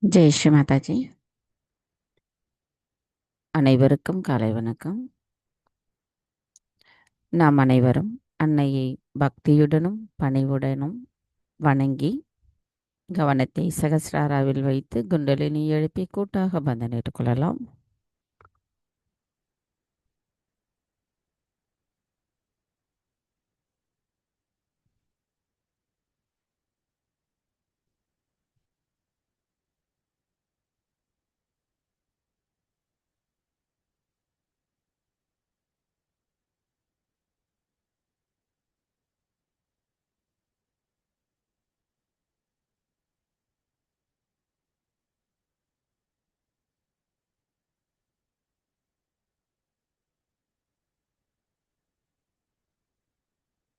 ஜெய் ஸ்ரீ மாதாஜி. அனைவருக்கும் காலை வணக்கம். நாம் அனைவரும் அன்னையை பக்தியுடனும் பணிவுடனும் வணங்கி கவனத்தை சகஸ்ராராவில் வைத்து குண்டலினி எழுப்பி கூட்டாக பந்தனிட்டுக் கொள்ளலாம்.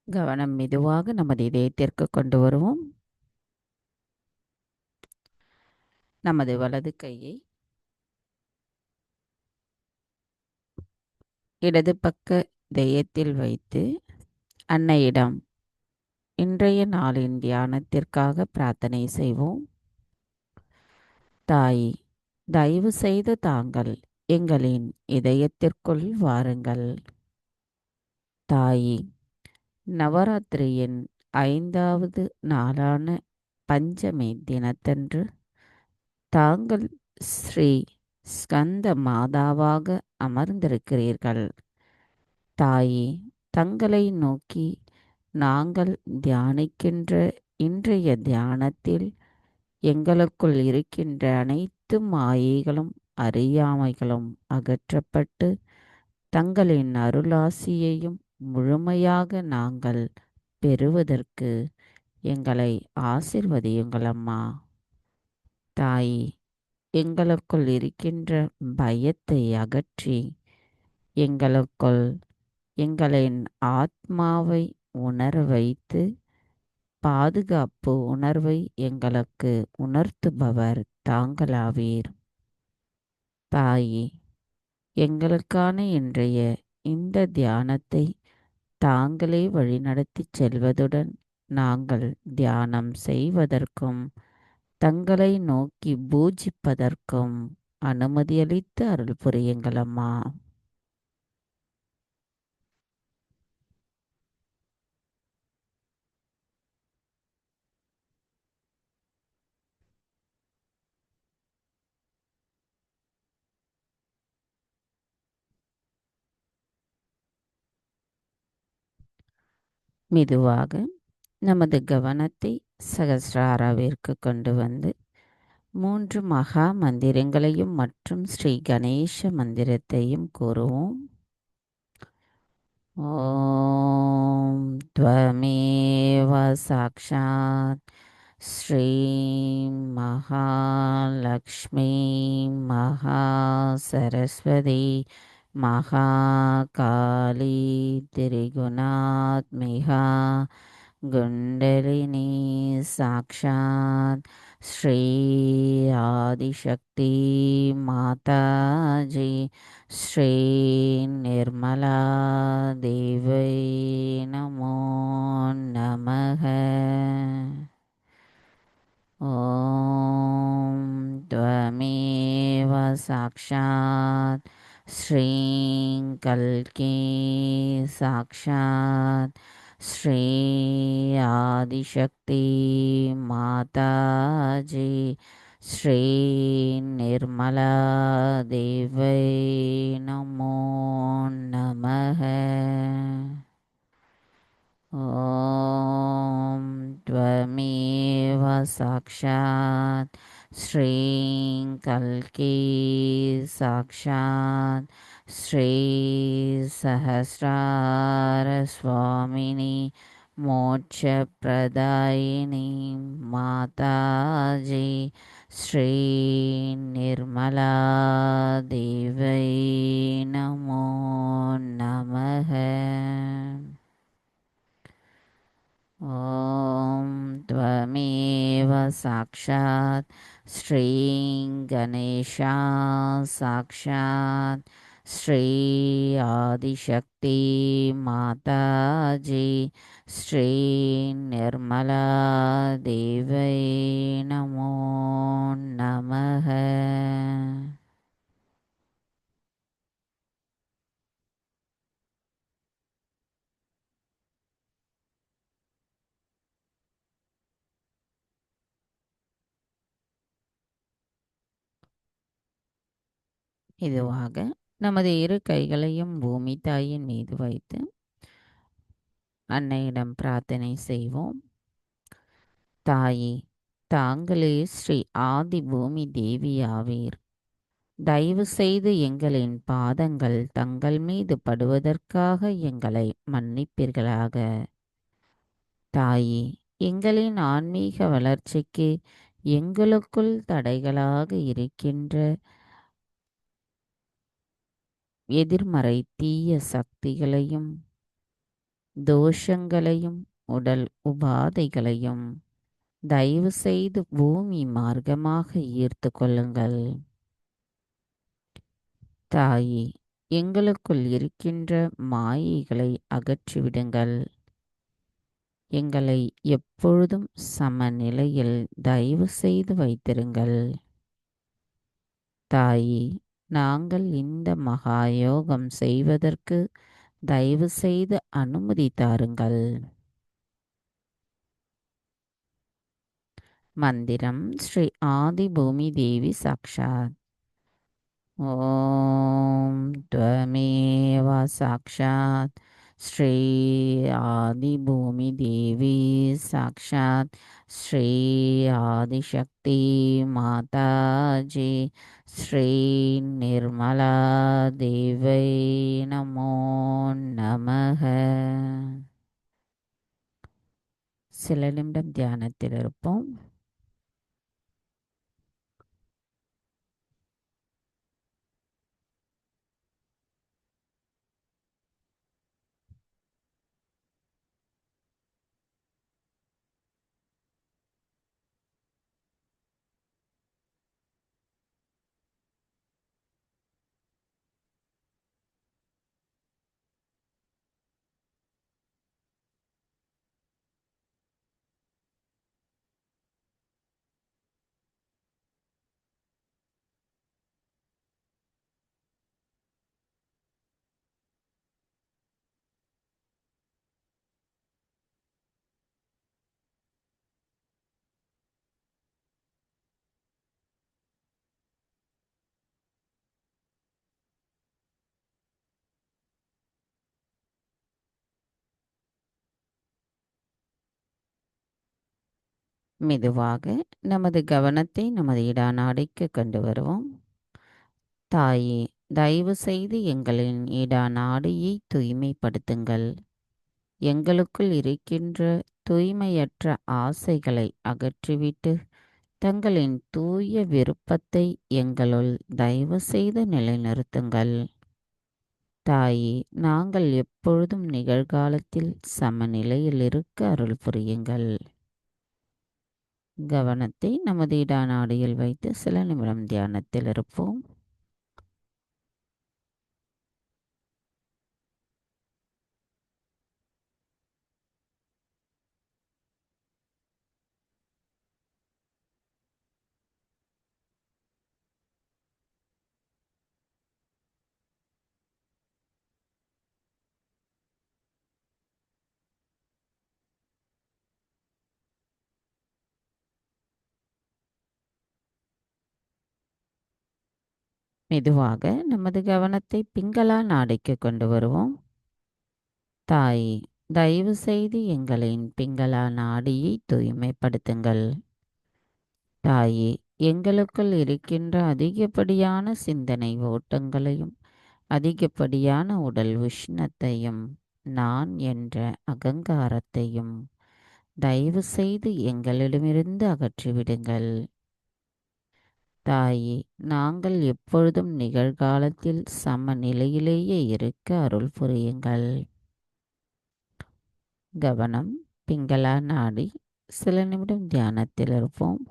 கவனம் மெதுவாக நமது இதயத்திற்கு கொண்டு வருவோம். நமது வலது கையை இடது பக்க இதயத்தில் வைத்து அன்னையிடம் இன்றைய நாளின் தியானத்திற்காக பிரார்த்தனை செய்வோம். தாய், தயவு செய்து தாங்கள் எங்களின் இதயத்திற்குள் வாருங்கள். தாயி, நவராத்திரியின் 5வது நாளான பஞ்சமி தினத்தன்று தாங்கள் ஸ்ரீ ஸ்கந்த மாதாவாக அமர்ந்திருக்கிறீர்கள். தாயி, தங்களை நோக்கி நாங்கள் தியானிக்கின்ற இன்றைய தியானத்தில் எங்களுக்குள் இருக்கின்ற அனைத்து மாயைகளும் அறியாமைகளும் அகற்றப்பட்டு தங்களின் அருளாசியையும் முழுமையாக நாங்கள் பெறுவதற்கு எங்களை ஆசிர்வதியுங்கள் அம்மா. தாயி, எங்களுக்குள் இருக்கின்ற பயத்தை அகற்றி எங்களுக்குள் எங்களின் ஆத்மாவை உணர வைத்து பாதுகாப்பு உணர்வை எங்களுக்கு உணர்த்துபவர் தாங்களாவீர். தாயி, எங்களுக்கான இன்றைய இந்த தியானத்தை தாங்களே வழிநடத்தி செல்வதுடன் நாங்கள் தியானம் செய்வதற்கும் தங்களை நோக்கி பூஜிப்பதற்கும் அனுமதியளித்து அருள் புரியுங்கள் அம்மா. மெதுவாக நமது கவனத்தை சகஸ்ராராவிற்கு கொண்டு வந்து 3 மகா மந்திரங்களையும் மற்றும் ஸ்ரீ கணேச மந்திரத்தையும் கூறுவோம். ஓம் த்வமேவ சாக்ஷாத் ஸ்ரீ மகாலக்ஷ்மி மகாசரஸ்வதி மகாகாளி திரிகுணாத்மிகா குண்டலினி சாக்ஷாத் ஸ்ரீ ஆதிசக்தி மாதாஜி ஸ்ரீ நிர்மலா தேவை நமோ நமக. ஓம் த்வமேவ சாக்ஷாத் ஸ்ரீ கல்கி சாக்ஷாத் ஸ்ரீ ஆதிசக்தி மாதாஜி ஸ்ரீ நிர்மலா தேவை நமோ நமக. ஓம் த்வமேவ சாக்ஷாத் ஸ்ரீ கல்கி சாக்ஷாத் ஸ்ரீ சஹஸ்ரார சுவாமினி மோட்ச பிரதாயினி மாதாஜி ஸ்ரீ நிர்மலா தேவை நமோ நமக. ஓம் த்வமேவ சாக்ஷாத் ஸ்ரீ கணேஷா சாக்ஷாத் ஸ்ரீ ஆதிசக்தி மாதாஜி ஸ்ரீ நிர்மலா தேவை நமோ நமக. இதுவாக நமது இரு கைகளையும் பூமி தாயின் மீது வைத்து அன்னையிடம் பிரார்த்தனை செய்வோம். தாயே, தாங்களே ஸ்ரீ ஆதி பூமி தேவியாவீர். தயவு செய்து எங்களின் பாதங்கள் தங்கள் மீது படுவதற்காக எங்களை மன்னிப்பீர்களாக. தாயே, எங்களின் ஆன்மீக வளர்ச்சிக்கு எங்களுக்குள் தடைகளாக இருக்கின்ற எதிர்மறை தீய சக்திகளையும் தோஷங்களையும் உடல் உபாதைகளையும் தயவு செய்து பூமி மார்க்கமாக ஈர்த்து கொள்ளுங்கள். தாயே, எங்களுக்குள் இருக்கின்ற மாயைகளை அகற்றிவிடுங்கள். எங்களை எப்பொழுதும் சமநிலையில் தயவு செய்து வைத்திருங்கள். தாயே, நாங்கள் இந்த மகாயோகம் செய்வதற்கு தயவு செய்து அனுமதி தாருங்கள். மந்திரம் ஸ்ரீ ஆதி பூமி தேவி சாக்ஷாத். ஓம் त्वमेव साक्षात् ஸ்ரீ ஆதி பூமி தேவி சாக்ஷாத் ஸ்ரீ ஆதிசக்தி மாதாஜி ஸ்ரீ நிர்மலா தேவை நமோ நமக. சில நிமிடம் தியானத்தில் இருப்போம். மெதுவாக நமது கவனத்தை நமது இடாநாடிக்கு கொண்டு வருவோம். தாயே, தயவு செய்து எங்களின் இடாநாடியை தூய்மைப்படுத்துங்கள். எங்களுக்குள் இருக்கின்ற தூய்மையற்ற ஆசைகளை அகற்றிவிட்டு தங்களின் தூய விருப்பத்தை எங்களுள் தயவு செய்து நிலைநிறுத்துங்கள். தாயே, நாங்கள் எப்பொழுதும் நிகழ்காலத்தில் சமநிலையில் இருக்க அருள் புரியுங்கள். கவனத்தை நமது இடாநாடியில் வைத்து சில நிமிடம் தியானத்தில் இருப்போம். மெதுவாக நமது கவனத்தை பிங்களா நாடிக்கு கொண்டு வருவோம். தாயே, தயவு செய்து எங்களின் பிங்களா நாடியை தூய்மைப்படுத்துங்கள். தாயே, எங்களுக்குள் இருக்கின்ற அதிகப்படியான சிந்தனை ஓட்டங்களையும் அதிகப்படியான உடல் உஷ்ணத்தையும் நான் என்ற அகங்காரத்தையும் தயவு செய்து எங்களிடமிருந்து அகற்றிவிடுங்கள். தாயே, நாங்கள் எப்பொழுதும் நிகழ்காலத்தில் சமநிலையிலேயே இருக்க அருள் புரியுங்கள். கவனம் பிங்களா நாடி. சில நிமிடம் தியானத்தில் இருப்போம்.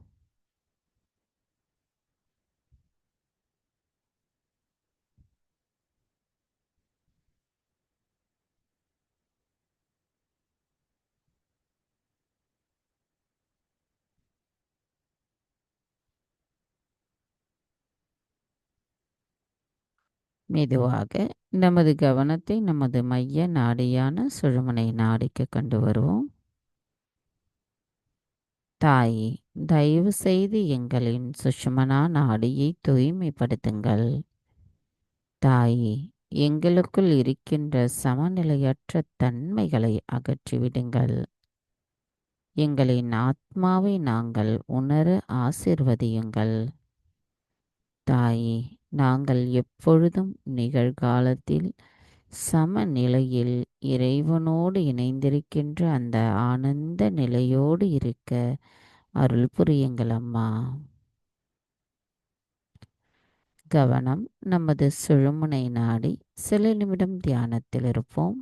மெதுவாக நமது கவனத்தை நமது மைய நாடியான சுழுமுனை நாடிக்கு கொண்டு வருவோம். தாயே, தயவு செய்து எங்களின் சுஷுமனா நாடியை தூய்மைப்படுத்துங்கள். தாயே, எங்களுக்குள் இருக்கின்ற சமநிலையற்ற தன்மைகளை அகற்றிவிடுங்கள். எங்களின் ஆத்மாவை நாங்கள் உணர ஆசிர்வதியுங்கள். தாயே, நாங்கள் எப்பொழுதும் நிகழ்காலத்தில் சமநிலையில் இறைவனோடு இணைந்திருக்கின்ற அந்த ஆனந்த நிலையோடு இருக்க அருள் புரியுங்கள் அம்மா. கவனம் நமது சுழுமுனை நாடி. சில நிமிடம் தியானத்தில் இருப்போம்.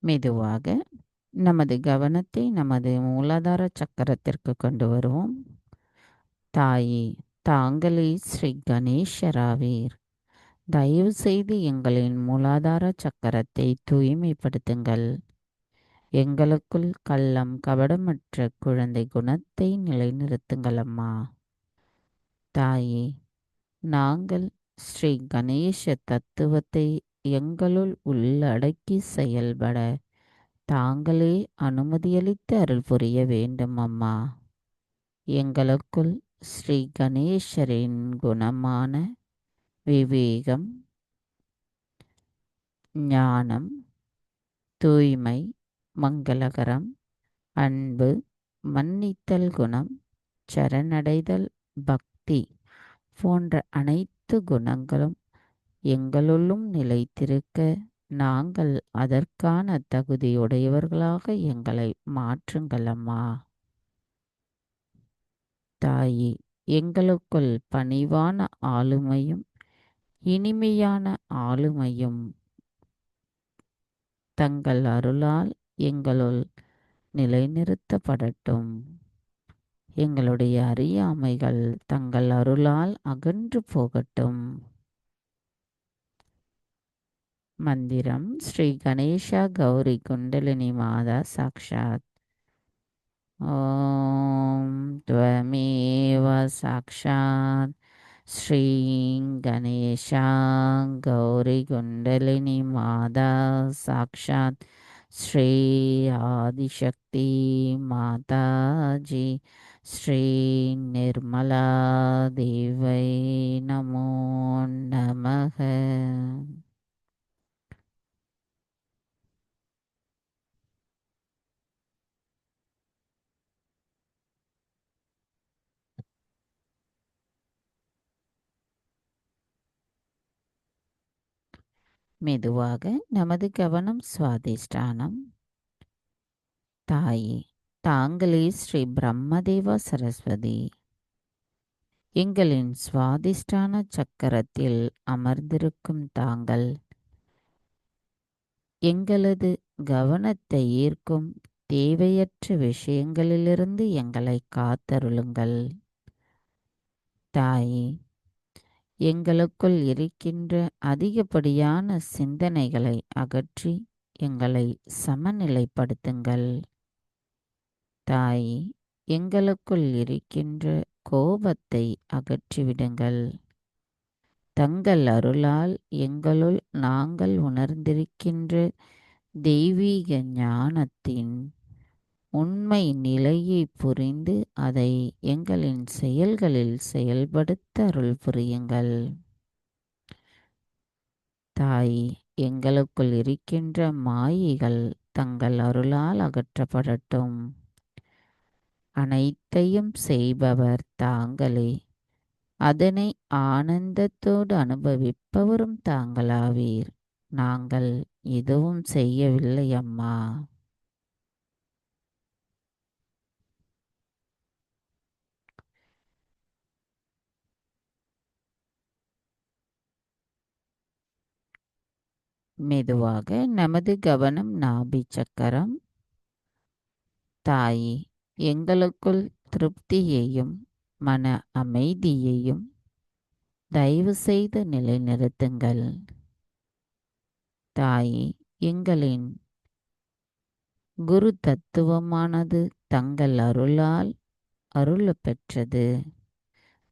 மெதுவாக நமது கவனத்தை நமது மூலாதார சக்கரத்திற்கு கொண்டு வருவோம். தாயே, தாங்களே ஸ்ரீ கணேசராவீர். தயவு செய்து எங்களின் மூலாதார சக்கரத்தை தூய்மைப்படுத்துங்கள். எங்களுக்குள் கள்ளம் கபடமற்ற குழந்தை குணத்தை நிலைநிறுத்துங்கள் அம்மா. தாயே, நாங்கள் ஸ்ரீ கணேச தத்துவத்தை எங்களுள் உள்ளடக்கி செயல்பட தாங்களே அனுமதியளித்து அருள் புரிய வேண்டும் அம்மா. எங்களுக்குள் ஸ்ரீ கணேசரின் குணமான விவேகம், ஞானம், தூய்மை, மங்களகரம், அன்பு, மன்னித்தல் குணம், சரணடைதல், பக்தி போன்ற அனைத்து குணங்களும் எங்களுள்ளும் நிலைத்திருக்க நாங்கள் அதற்கான தகுதியுடையவர்களாக எங்களை மாற்றுங்கள் அம்மா. தாயே, எங்களுக்குள் பணிவான ஆளுமையும் இனிமையான ஆளுமையும் தங்கள் அருளால் எங்களுள் நிலைநிறுத்தப்படட்டும். எங்களுடைய அறியாமைகள் தங்கள் அருளால் அகன்று போகட்டும். மந்திரம் ஸ்ரீ கணேசா கௌரி குண்டலினி மாதா சாக்ஷாத். ஓம் त्वमेव साक्षात् श्री गणेशा गौरी कुंडलिनी माता साक्षात् श्री आदिशक्ति माता जी श्री निर्मला देवै नमो नमः. மெதுவாக நமது கவனம் சுவாதிஷ்டானம். தாயே, தாங்களே ஸ்ரீ பிரம்மதேவா சரஸ்வதி. எங்களின் சுவாதிஷ்டான சக்கரத்தில் அமர்ந்திருக்கும் தாங்கள் எங்களது கவனத்தை ஈர்க்கும் தேவையற்ற விஷயங்களிலிருந்து எங்களை காத்தருளுங்கள். தாயே, எங்களுக்குள் இருக்கின்ற அதிகப்படியான சிந்தனைகளை அகற்றி எங்களை சமநிலைப்படுத்துங்கள். தாயே, எங்களுக்குள் இருக்கின்ற கோபத்தை அகற்றிவிடுங்கள். தங்கள் அருளால் எங்களுள் நாங்கள் உணர்ந்திருக்கின்ற தெய்வீக ஞானத்தின் உண்மை நிலையை புரிந்து அதை எங்களின் செயல்களில் செயல்படுத்த அருள் புரியுங்கள். தாய், எங்களுக்குள் இருக்கின்ற மாயைகள் தங்கள் அருளால் அகற்றப்படட்டும். அனைத்தையும் செய்பவர் தாங்களே, அதனை ஆனந்தத்தோடு அனுபவிப்பவரும் தாங்களாவீர். நாங்கள் எதுவும் செய்யவில்லை அம்மா. மெதுவாக நமது கவனம் நாபி சக்கரம். தாயே, எங்களுக்குள் திருப்தியையும் மன அமைதியையும் தயவு செய்து நிலைநிறுத்துங்கள். தாயே, எங்களின் குரு தத்துவமானது தங்கள் அருளால் அருளப் பெற்றது.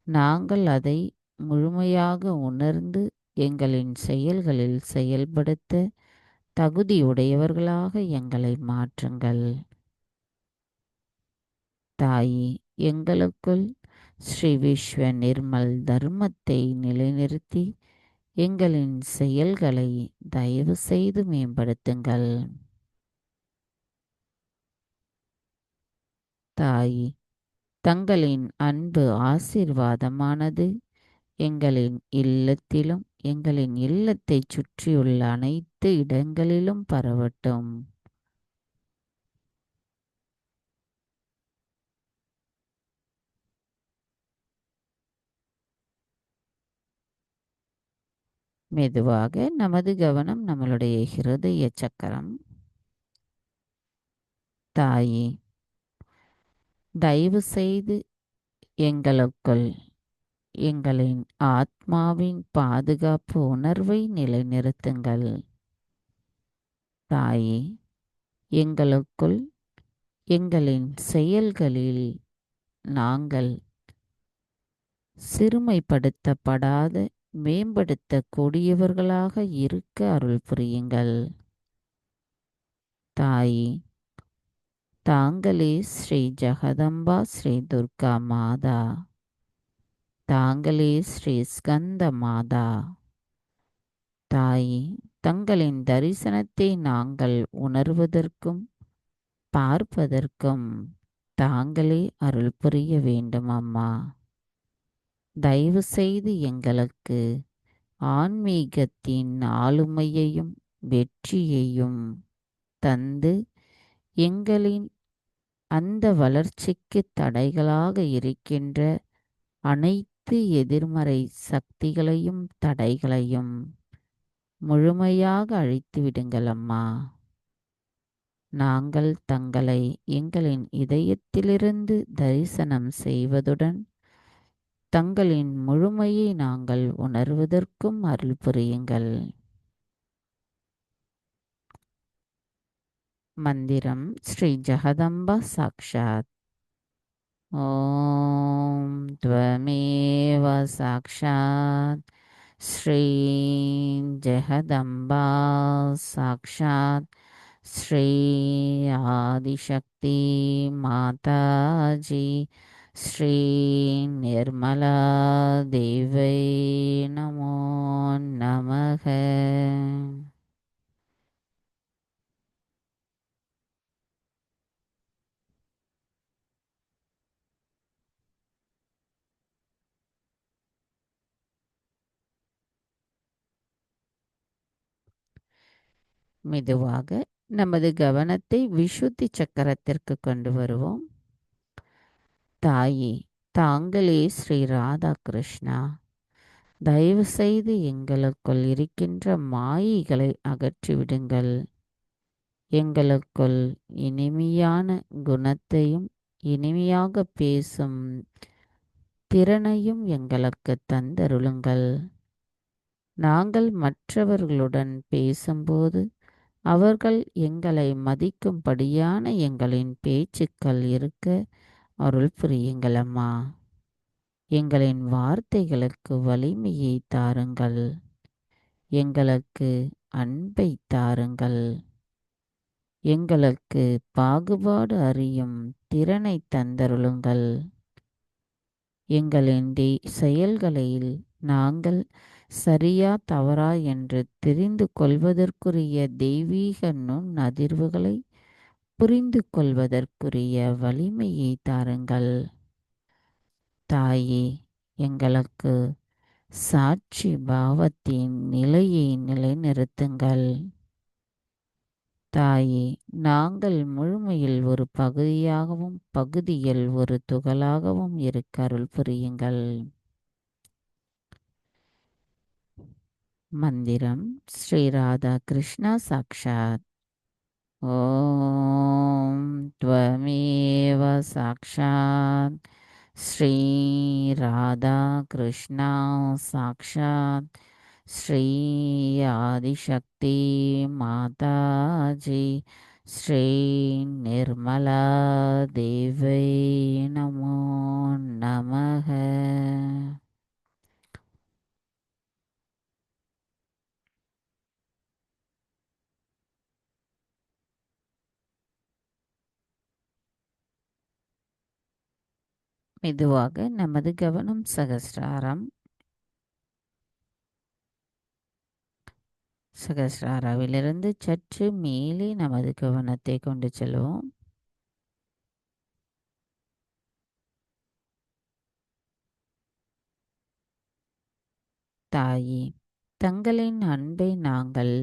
நாங்கள் அதை முழுமையாக உணர்ந்து எங்களின் செயல்களில் செயல்படுத்த தகுதியுடையவர்களாக எங்களை மாற்றுங்கள். தாயே, எங்களுக்குள் ஸ்ரீ விஸ்வ நிர்மல் தர்மத்தை நிலைநிறுத்தி எங்களின் செயல்களை தயவு செய்து மேம்படுத்துங்கள். தாயே, தங்களின் அன்பு ஆசீர்வாதமானது எங்களின் இல்லத்திலும் எங்களின் இல்லத்தை சுற்றியுள்ள அனைத்து இடங்களிலும் பரவட்டும். மெதுவாக நமது கவனம் நம்மளுடைய ஹிருதய சக்கரம். தாயே, தயவு செய்து எங்களுக்குள் எங்களின் ஆத்மாவின் பாதுகாப்பு உணர்வை நிலைநிறுத்துங்கள். தாயே, எங்களுக்குள் எங்களின் செயல்களில் நாங்கள் சிறுமைப்படுத்தப்படாத மேம்படுத்தக்கூடியவர்களாக இருக்க அருள் புரியுங்கள். தாயே, தாங்களே ஸ்ரீ ஜெகதம்பா ஸ்ரீ துர்கா மாதா, தாங்களே ஸ்ரீ ஸ்கந்த மாதா. தாயே, தங்களின் தரிசனத்தை நாங்கள் உணர்வதற்கும் பார்ப்பதற்கும் தாங்களே அருள் புரிய வேண்டும் அம்மா. தயவு செய்து எங்களுக்கு ஆன்மீகத்தின் ஆளுமையையும் வெற்றியையும் தந்து எங்களின் அந்த வளர்ச்சிக்கு தடைகளாக இருக்கின்ற அனைத்து எதிர்மறை சக்திகளையும் தடைகளையும் முழுமையாக அழித்து விடுங்கள் அம்மா. நாங்கள் தங்களை எங்களின் இதயத்திலிருந்து தரிசனம் செய்வதுடன் தங்களின் முழுமையை நாங்கள் உணர்வதற்கும் அருள் புரியுங்கள். மந்திரம் ஸ்ரீ ஜெகதம்பா சாக்ஷாத். ஓம் த்வமேவ சாக்ஷாத் ஸ்ரீ ஜெகதம்பா சாக்ஷாத் ஸ்ரீ ஆதிசக்தி மாதாஜி ஸ்ரீ நிர்மலா தேவை நமோ நமக. மெதுவாக நமது கவனத்தை விசுத்தி சக்கரத்திற்கு கொண்டு வருவோம். தாயே, தாங்களே ஸ்ரீ ராதா கிருஷ்ணா, தயவு செய்து எங்களுக்குள் இருக்கின்ற மாயைகளை அகற்றிவிடுங்கள். எங்களுக்குள் இனிமையான குணத்தையும் இனிமையாக பேசும் திறனையும் எங்களுக்கு தந்தருளுங்கள். நாங்கள் மற்றவர்களுடன் பேசும்போது அவர்கள் எங்களை மதிக்கும்படியான எங்களின் பேச்சுக்கள் இருக்க அருள் புரியுங்கள் அம்மா. எங்களின் வார்த்தைகளுக்கு வலிமையை தாருங்கள். எங்களுக்கு அன்பை தாருங்கள். எங்களுக்கு பாகுபாடு அறியும் திறனை தந்தருளுங்கள். எங்களின் செயல்களில் நாங்கள் சரியா தவறா என்று தெரிந்து கொள்வதற்குரிய தெய்வீக நுண் அதிர்வுகளை புரிந்து கொள்வதற்குரிய வலிமையை தாருங்கள். தாயே, எங்களுக்கு சாட்சி பாவத்தின் நிலையை நிலைநிறுத்துங்கள். தாயே, நாங்கள் முழுமையில் ஒரு பகுதியாகவும் பகுதியில் ஒரு துகளாகவும் இருக்க அருள் புரியுங்கள். மந்திரம் ஸ்ரீ ராதா கிருஷ்ணா சாக்ஷாத். ஓம் த்வமேவ சாக்ஷாத் ஸ்ரீ ராதா கிருஷ்ணா சாக்ஷாத் ஸ்ரீ ஆதிசக்தி மாதாஜி ஸ்ரீ நிர்மலா தேவை நமோ நமக. மெதுவாக நமது கவனம் சகஸ்ராரம். சகஸ்ராராவிலிருந்து சற்று மேலே நமது கவனத்தை கொண்டு செல்வோம். தாயே, தங்களின் அன்பை நாங்கள்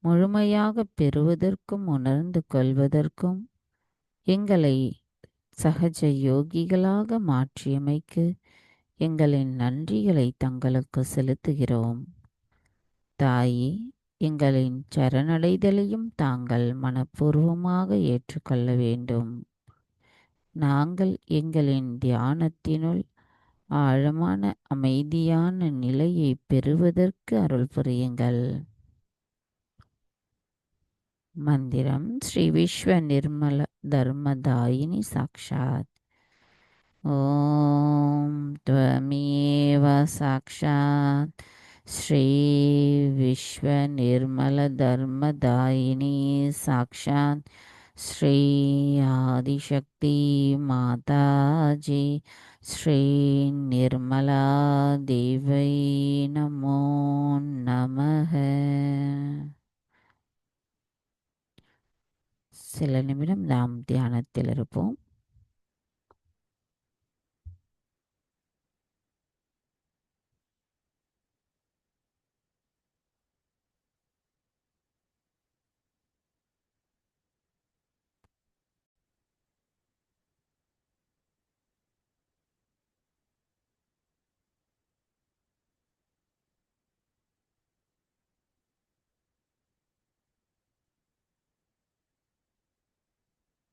முழுமையாக பெறுவதற்கும் உணர்ந்து கொள்வதற்கும் எங்களை சகஜ யோகிகளாக மாற்றியமைக்கு எங்களின் நன்றிகளை தங்களுக்கு செலுத்துகிறோம். தாயே, எங்களின் சரணடைதலையும் தாங்கள் மனப்பூர்வமாக ஏற்றுக்கொள்ள வேண்டும். நாங்கள் எங்களின் தியானத்தினுள் ஆழமான அமைதியான நிலையை பெறுவதற்கு அருள் புரியுங்கள். மந்திரம் ஸ்ரீ விஸ்வ நிர்மல தர்மதாயினி சாக்ஷாத். ஓம் த்வமேவ சாக்ஷாத் ஸ்ரீ விஸ்வ நிர்மல தர்மதாயினி சாக்ஷாத் ஸ்ரீ ஆதிசக்தி மாதாஜி ஸ்ரீ நிர்மலா தேவை நமோ நமக. சில நிமிடம் நாம் தியானத்தில் இருப்போம்.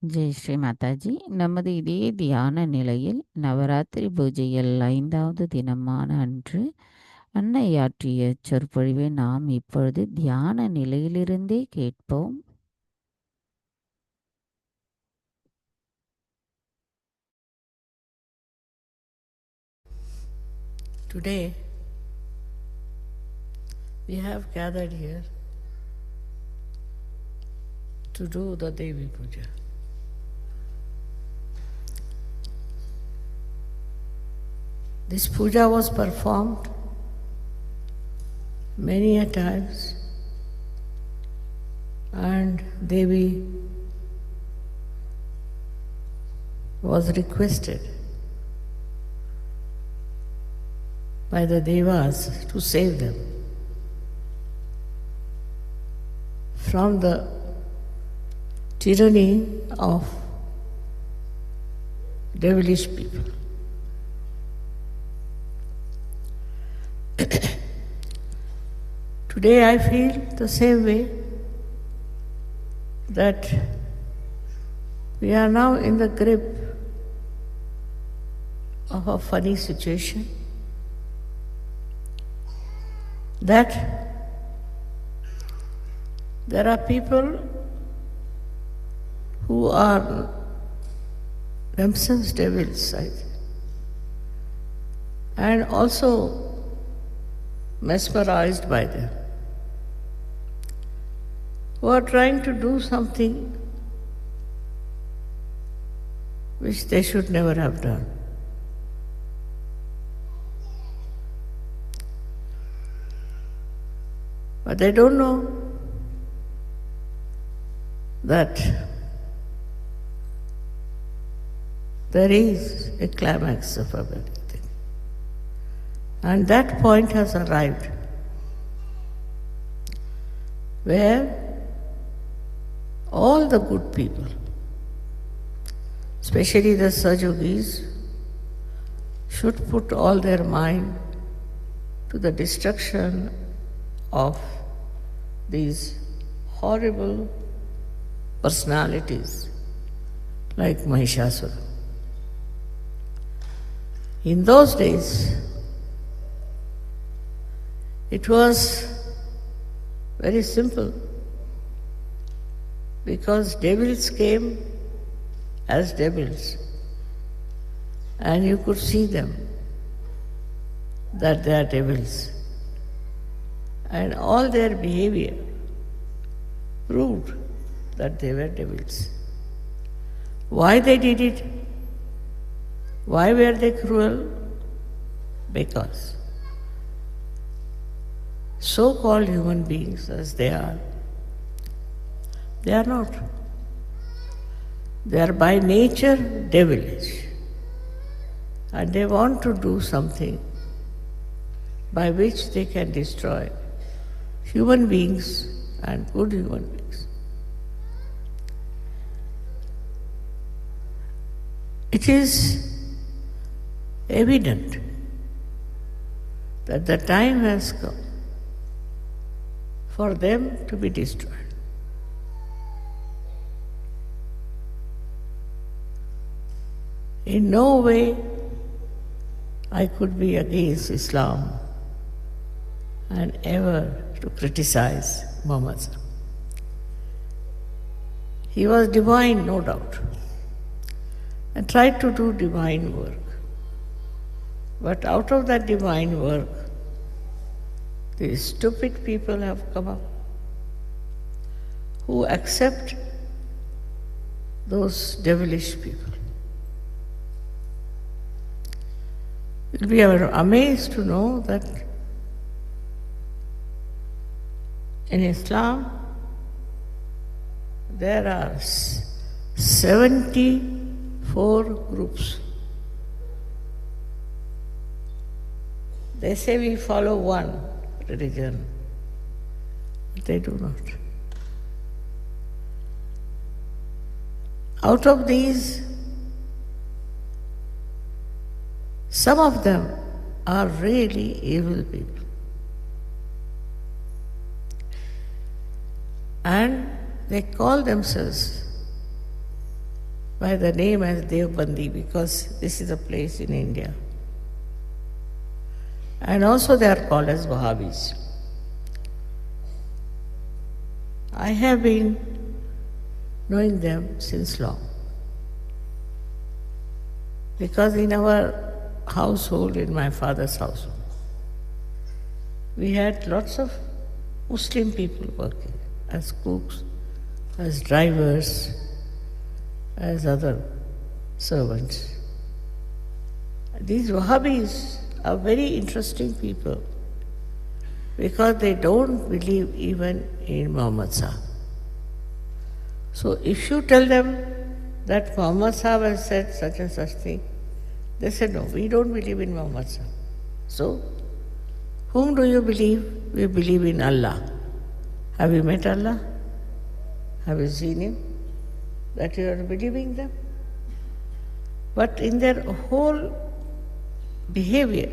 ஜெய் ஸ்ரீ மாதாஜி. நமது இதே தியான நிலையில் நவராத்திரி பூஜையில் 5வது தினமான அன்று அன்னையாற்றிய சொற்பொழிவை நாம் இப்பொழுது தியான நிலையிலிருந்தே கேட்போம். Today we have gathered here to do the Devi Puja. This puja was performed many a times, and Devi was requested by the Devas to save them from the tyranny of devilish people. Today I feel the same way, that we are now in the grip of a funny situation, that there are people who are themselves devils, and also mesmerized by them, who are trying to do something which they should never have done. But they don't know that there is a climax of everything. And that point has arrived, where all the good people, especially the Sajogis, should put all their mind to the destruction of these horrible personalities like Mahishasura. In those days, it was very simple because devils came as devils and you could see them that they are devils, and all their behavior proved that they were devils. Why they did it? Why were they cruel? Because so-called human beings as they are not. They are by nature devilish, and they want to do something by which they can destroy human beings and good human beings. It is evident that the time has come for them to be destroyed. In no way I could be against Islam and ever to criticize Muhammad. He was divine, no doubt, and tried to do divine work. But out of that divine work, these stupid people have come up who accept those devilish people. We are amazed to know that in Islam there are 74 groups. They say we follow one religion, but they do not. Out of these, some of them are really evil people. And they call themselves by the name as Devbandi because this is a place in India. And also they are called as Wahhabis. I have been knowing them since long. Because in our household, in my father's household, we had lots of Muslim people working as cooks, as drivers, as other servants. These Wahhabis are very interesting people because they don't believe even in Muhammad Sahib. So if you tell them that Muhammad Sahib has said such and such thing, they said, no, we don't believe in Muhammad Sahib. So, whom do you believe? We believe in Allah. Have you met Allah? Have you seen Him? That you are believing them? But in their whole behavior,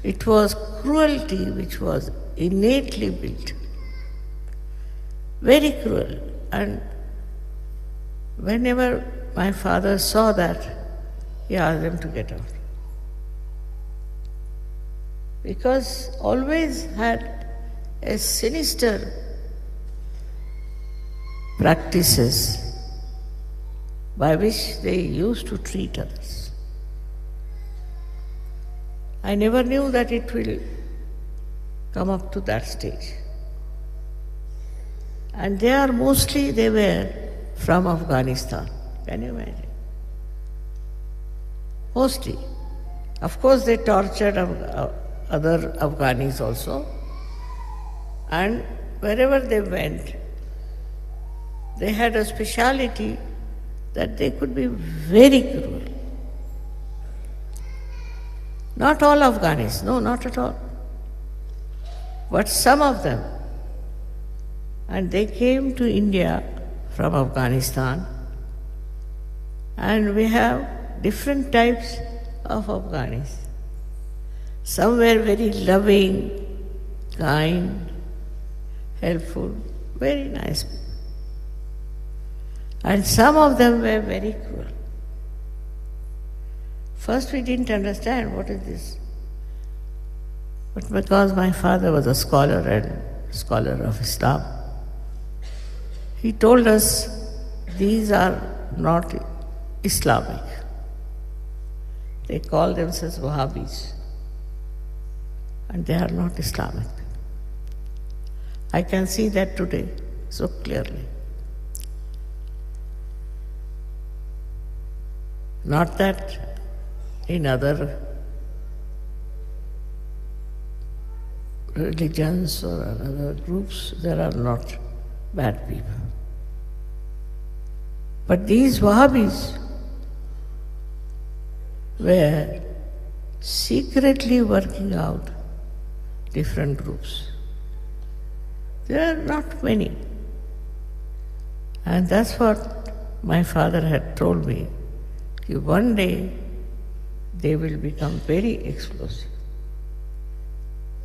it was cruelty which was innately built. Very cruel. And whenever my father saw that, he asked them to get out. Because always had a sinister practices by which they used to treat others. I never knew that it will come up to that stage. And they were from Afghanistan. Can you imagine? Mostly. Of course, they tortured other Afghanis also. And wherever they went, they had a speciality that they could be very cruel. Not all Afghanis, no, not at all. But some of them. And they came to India from Afghanistan. And we have different types of Afghanis. Some were very loving, kind, helpful, very nice people. And some of them were very cruel. First we didn't understand what is this. But because my father was a scholar of Islam, he told us these are not Islamic. They call themselves Wahhabis. And they are not Islamic. I can see that today so clearly. Not that in other religions or other groups there are not bad people. But these Wahhabis were secretly working out different groups. There are not many. And that's what my father had told me. One day they will become very explosive.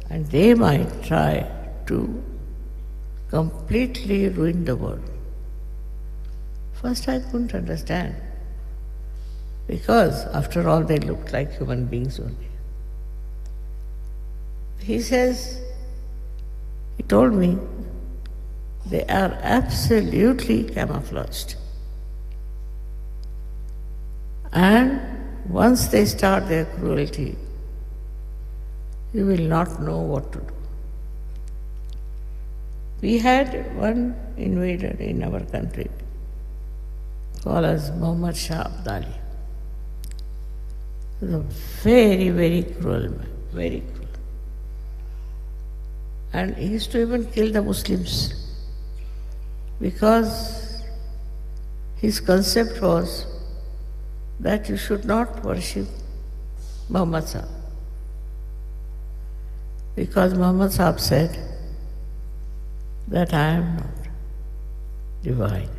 And they might try to completely ruin the world. First I couldn't understand. Because after all they looked like human beings only. He told me, they are absolutely camouflaged. And once they start their cruelty, you will not know what to do. We had one invader in our country called as Muhammad Shah Abdali. He was a very, very cruel man, very cruel. And he used to even kill the Muslims because his concept was that you should not worship Muhammad Sahib. Because Muhammad Sahib said that I am not divine.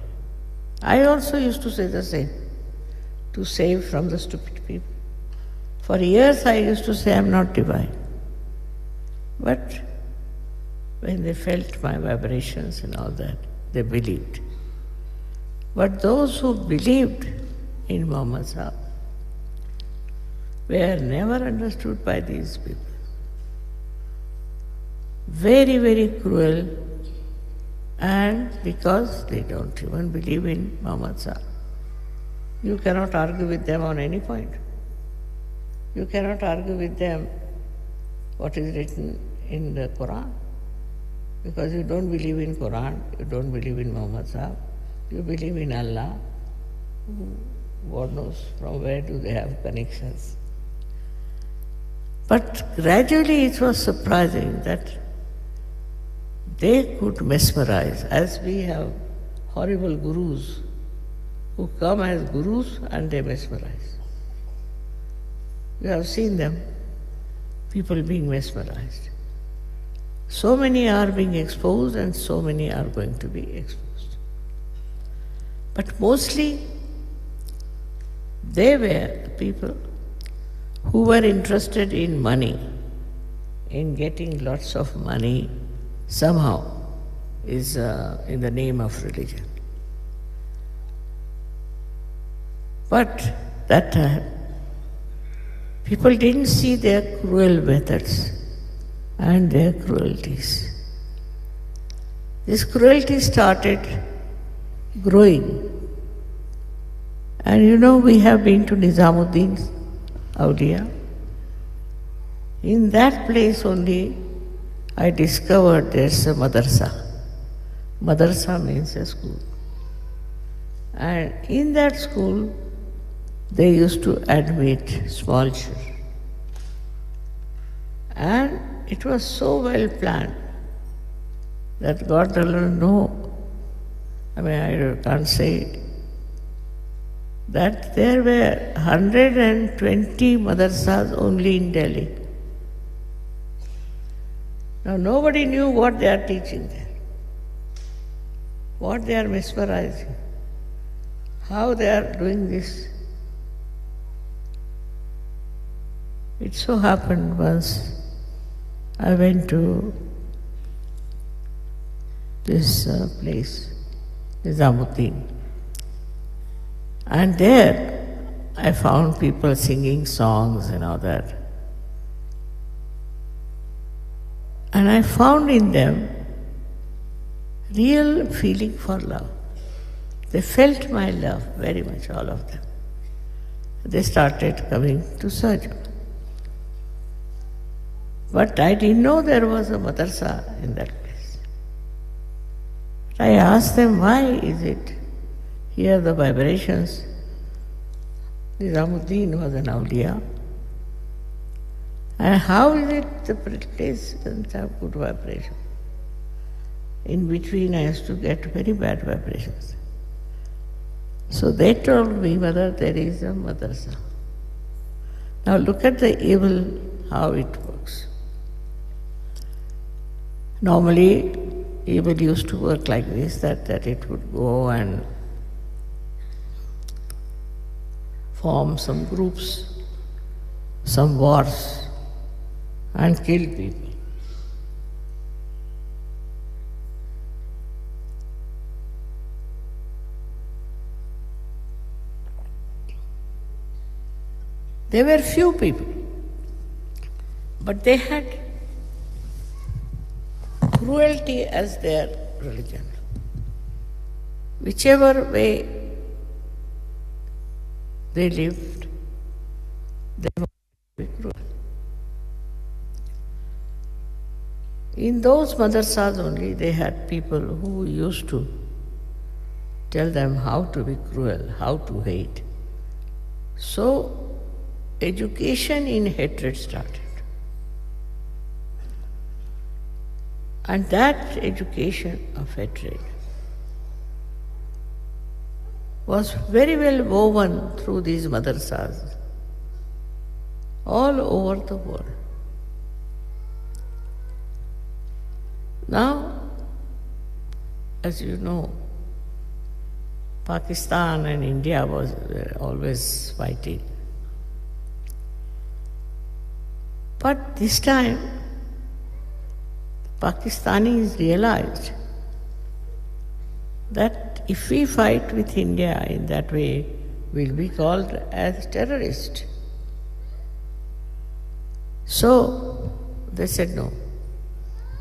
I also used to say the same, to save from the stupid people. For years I used to say I am not divine. But when they felt my vibrations and all that, they believed. But those who believed in Muhammad Sahib were never understood by these people. Very, very cruel, and because they don't even believe in Muhammad Sahib. You cannot argue with them on any point. You cannot argue with them what is written in the Quran. Because you don't believe in Quran, you don't believe in Muhammad Sahib, you believe in Allah. God knows from where do they have connections. But gradually it was surprising that they could mesmerize, as we have horrible gurus who come as gurus and they mesmerize. You have seen them, people being mesmerized. So many are being exposed and so many are going to be exposed. But mostly they were people who were interested in money, in getting lots of money somehow is in the name of religion. But that time, people didn't see their cruel methods and their cruelties. This cruelty started growing. And you know, we have been to Nizamuddin's Awliya. In that place only, I discovered there's a madrasa. Madrasa means a school. And in that school, they used to admit small children. And it was so well planned that God alone knows. I mean, I can't say that there were 120 madrasas only in Delhi. Now nobody knew what they are teaching there, what they are mesmerizing, how they are doing this. It so happened once I went to this place, Nizamuddin. And there I found people singing songs and all that. And I found in them real feeling for love. They felt my love very much, all of them. They started coming to Sarjam. But I didn't know there was a madrasa in that place. I asked them, why is it here the vibrations? Nizamuddin was an awliya. And how is it the place doesn't have good vibration? In between I used to get very bad vibrations. So they told me, Mother, there is a madrasa. Now look at the evil, how it works. Normally, evil used to work like this, that it would go and form some groups, some wars, and kill people. There were few people, but they had cruelty as their religion. Whichever way they lived, they were cruel. In those madrasas only, they had people who used to tell them how to be cruel, how to hate. So, education in hatred started. And that education of hatred was very well woven through these madrasas all over the world. Now, as you know, Pakistan and India were always fighting. But this time, Pakistanis realized that if we fight with India in that way, we'll be called as terrorists. So they said, no,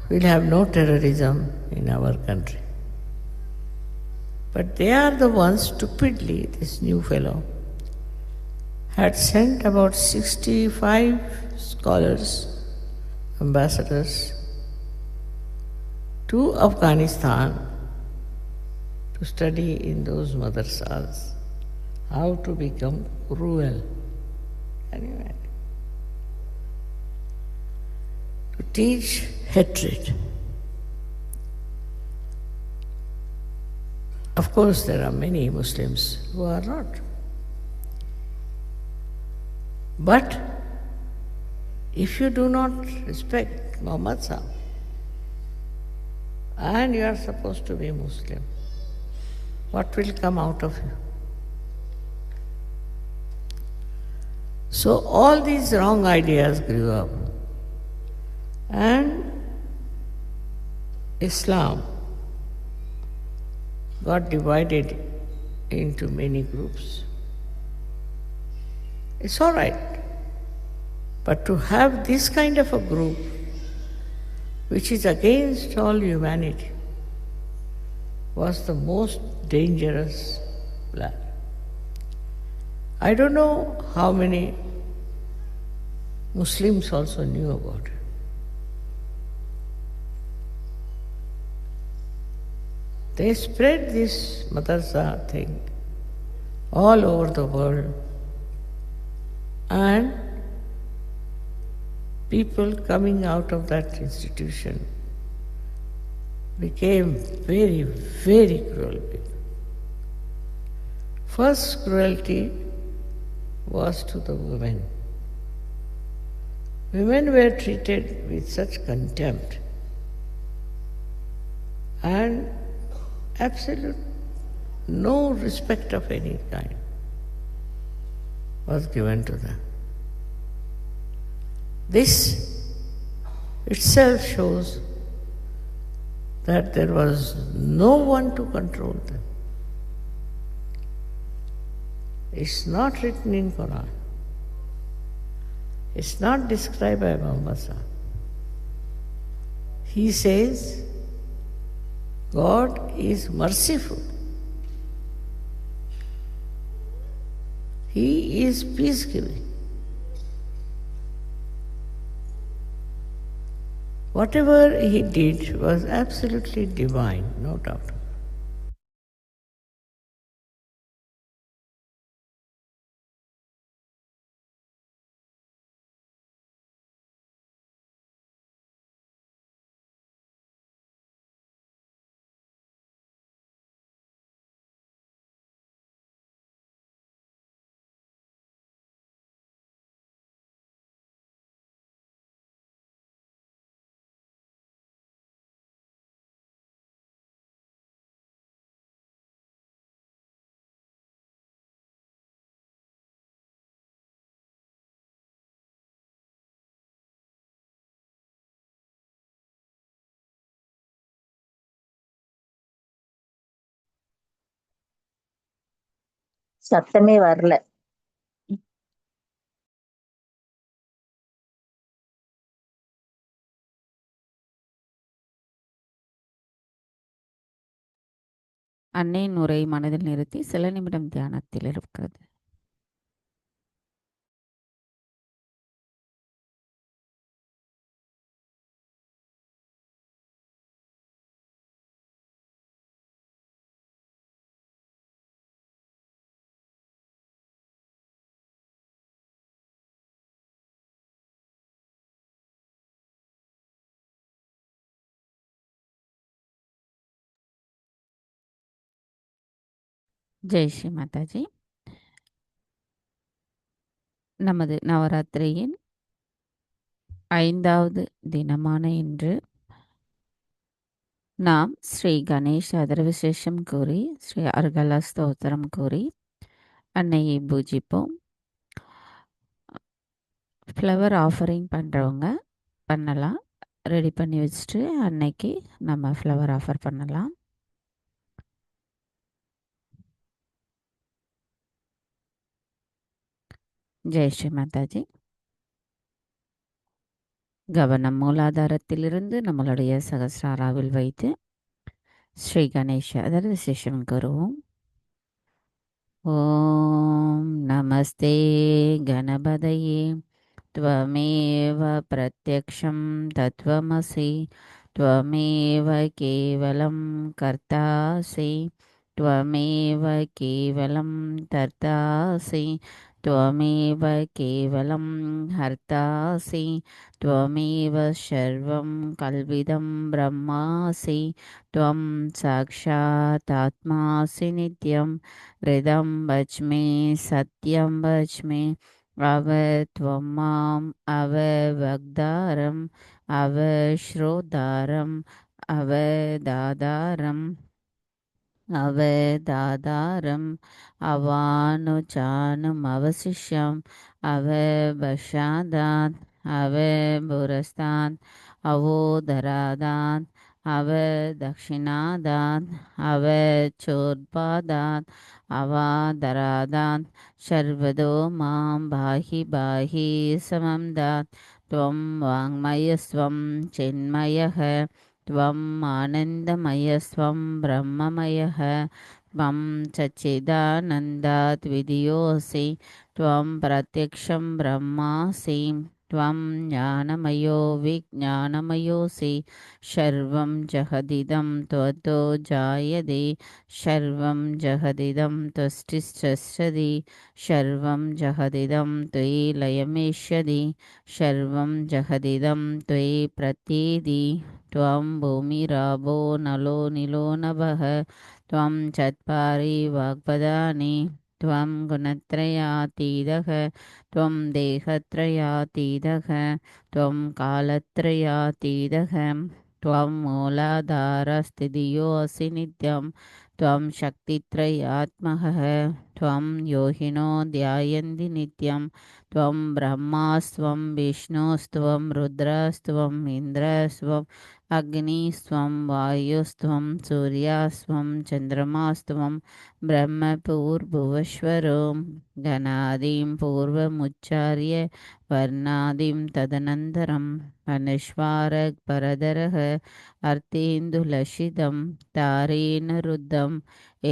we'll have no terrorism in our country. But they are the ones, stupidly, this new fellow had sent about 65 scholars, ambassadors, to Afghanistan to study in those madrasas how to become cruel. Can you imagine? To teach hatred. Of course, there are many Muslims who are not. But if you do not respect Muhammad Sahib, and you are supposed to be Muslim, what will come out of you? So all these wrong ideas grew up, and Islam got divided into many groups. It's all right, but to have this kind of a group which is against all humanity was the most dangerous plan. I don't know how many Muslims also knew about it. They spread this madrasa thing all over the world, and people coming out of that institution became very, very cruel people. First cruelty was to the women. Women were treated with such contempt, and absolute no respect of any kind was given to them. This itself shows that there was no one to control them. It's not written in Quran. It's not described by Muhammad Sahib. He says, God is merciful. He is peace-giving. Whatever he did was absolutely divine, no doubt. சத்தமே வரல. அன்னையின் உரை மனதில் நிறுத்தி சில நிமிடம் தியானத்தில் இருக்கிறது. ஜெய் ஸ்ரீ மாதாஜி. நமது நவராத்திரியின் 5வது தினமான இன்று நாம் ஸ்ரீ கணேஷ் அதர்விசேஷம் கூறி ஸ்ரீ அர்கலா ஸ்தோத்திரம் கூறி அன்னையை பூஜிப்போம். ஃப்ளவர் ஆஃபரிங் பண்ணுறவங்க பண்ணலாம். ரெடி பண்ணி வச்சுட்டு அன்னைக்கு நம்ம ஃப்ளவர் ஆஃபர் பண்ணலாம். ஜெய் ஸ்ரீ மாதாஜி. கவனம் மூலாதாரத்திலிருந்து நம்மளுடைய சகஸ்ராராவில் வைத்து ஸ்ரீ கணேஷ அதர்விசேஷம் கூறுவோம். ஓம் நமஸ்தே கணபதயே त्वमेव प्रत्यक्षं तत्त्वमसि त्वमेव केवलं कर्तासि त्वमेव केवलं तर्तासि त्वमेव केवलं हर्तासि त्वमेव सर्वं कल्विदं ब्रह्मासि त्वं साक्षातात्मासि नित्यं हृदं वच्मि सत्यं वच्मि अव त्वं माम् अववक्तारम् अवश्रोतारम् अवदातारम् अवदातारम् अवानुचानुमवशिष्यम् अववशादात् अवपुरस्तात् अवोदरादात् अवदक्षिणादात् अवचोर्पादात् अवादरादात् सर्वतो मां बाहि बाहि समं दात् त्वं वाङ्मयस्त्वं चिन्मयः त्वम् आनन्दमयस्त्वं ब्रह्ममयः त्वं सच्चिदानन्दात् विधियोऽसि त्वं प्रत्यक्षं ब्रह्मासि त्वं ज्ञानमयो विज्ञानमयोऽसि सर्वं जगदिदं त्वतो जायते सर्वं जगदिदं त्वष्टिष्ठति सर्वं जगदिदं त्वयि लयमेष्यति सर्वं जगदिदं त्वयि प्रतीति त्वं भूमिराभो नलो नीलो नभः त्वं चत्वारि वाग्पदानि त्वं गुणत्रयातीतः त्वं देहत्रयातीतः त्वं कालत्रयातीतः त्वं मूलाधारस्थितियोऽसि नित्यं त्वं शक्तित्रयात्मकः त्वं योगिनो ध्यायन्ति नित्यं त्वं ब्रह्मास्त्वं विष्णुस्त्वं रुद्रस्त्वम् इन्द्रस्त्वम् अग्निस्त्वं वायुस्त्वं सूर्यास्त्वं चन्द्रमास्त्वं ब्रह्मपूर्भुवस्वरो गणादिं पूर्वमुच्चार्य वर्णादिं तदनन्तरम् अनुस्वारः परदरः अर्थेन्दुलसितं तारेण रुद्धम्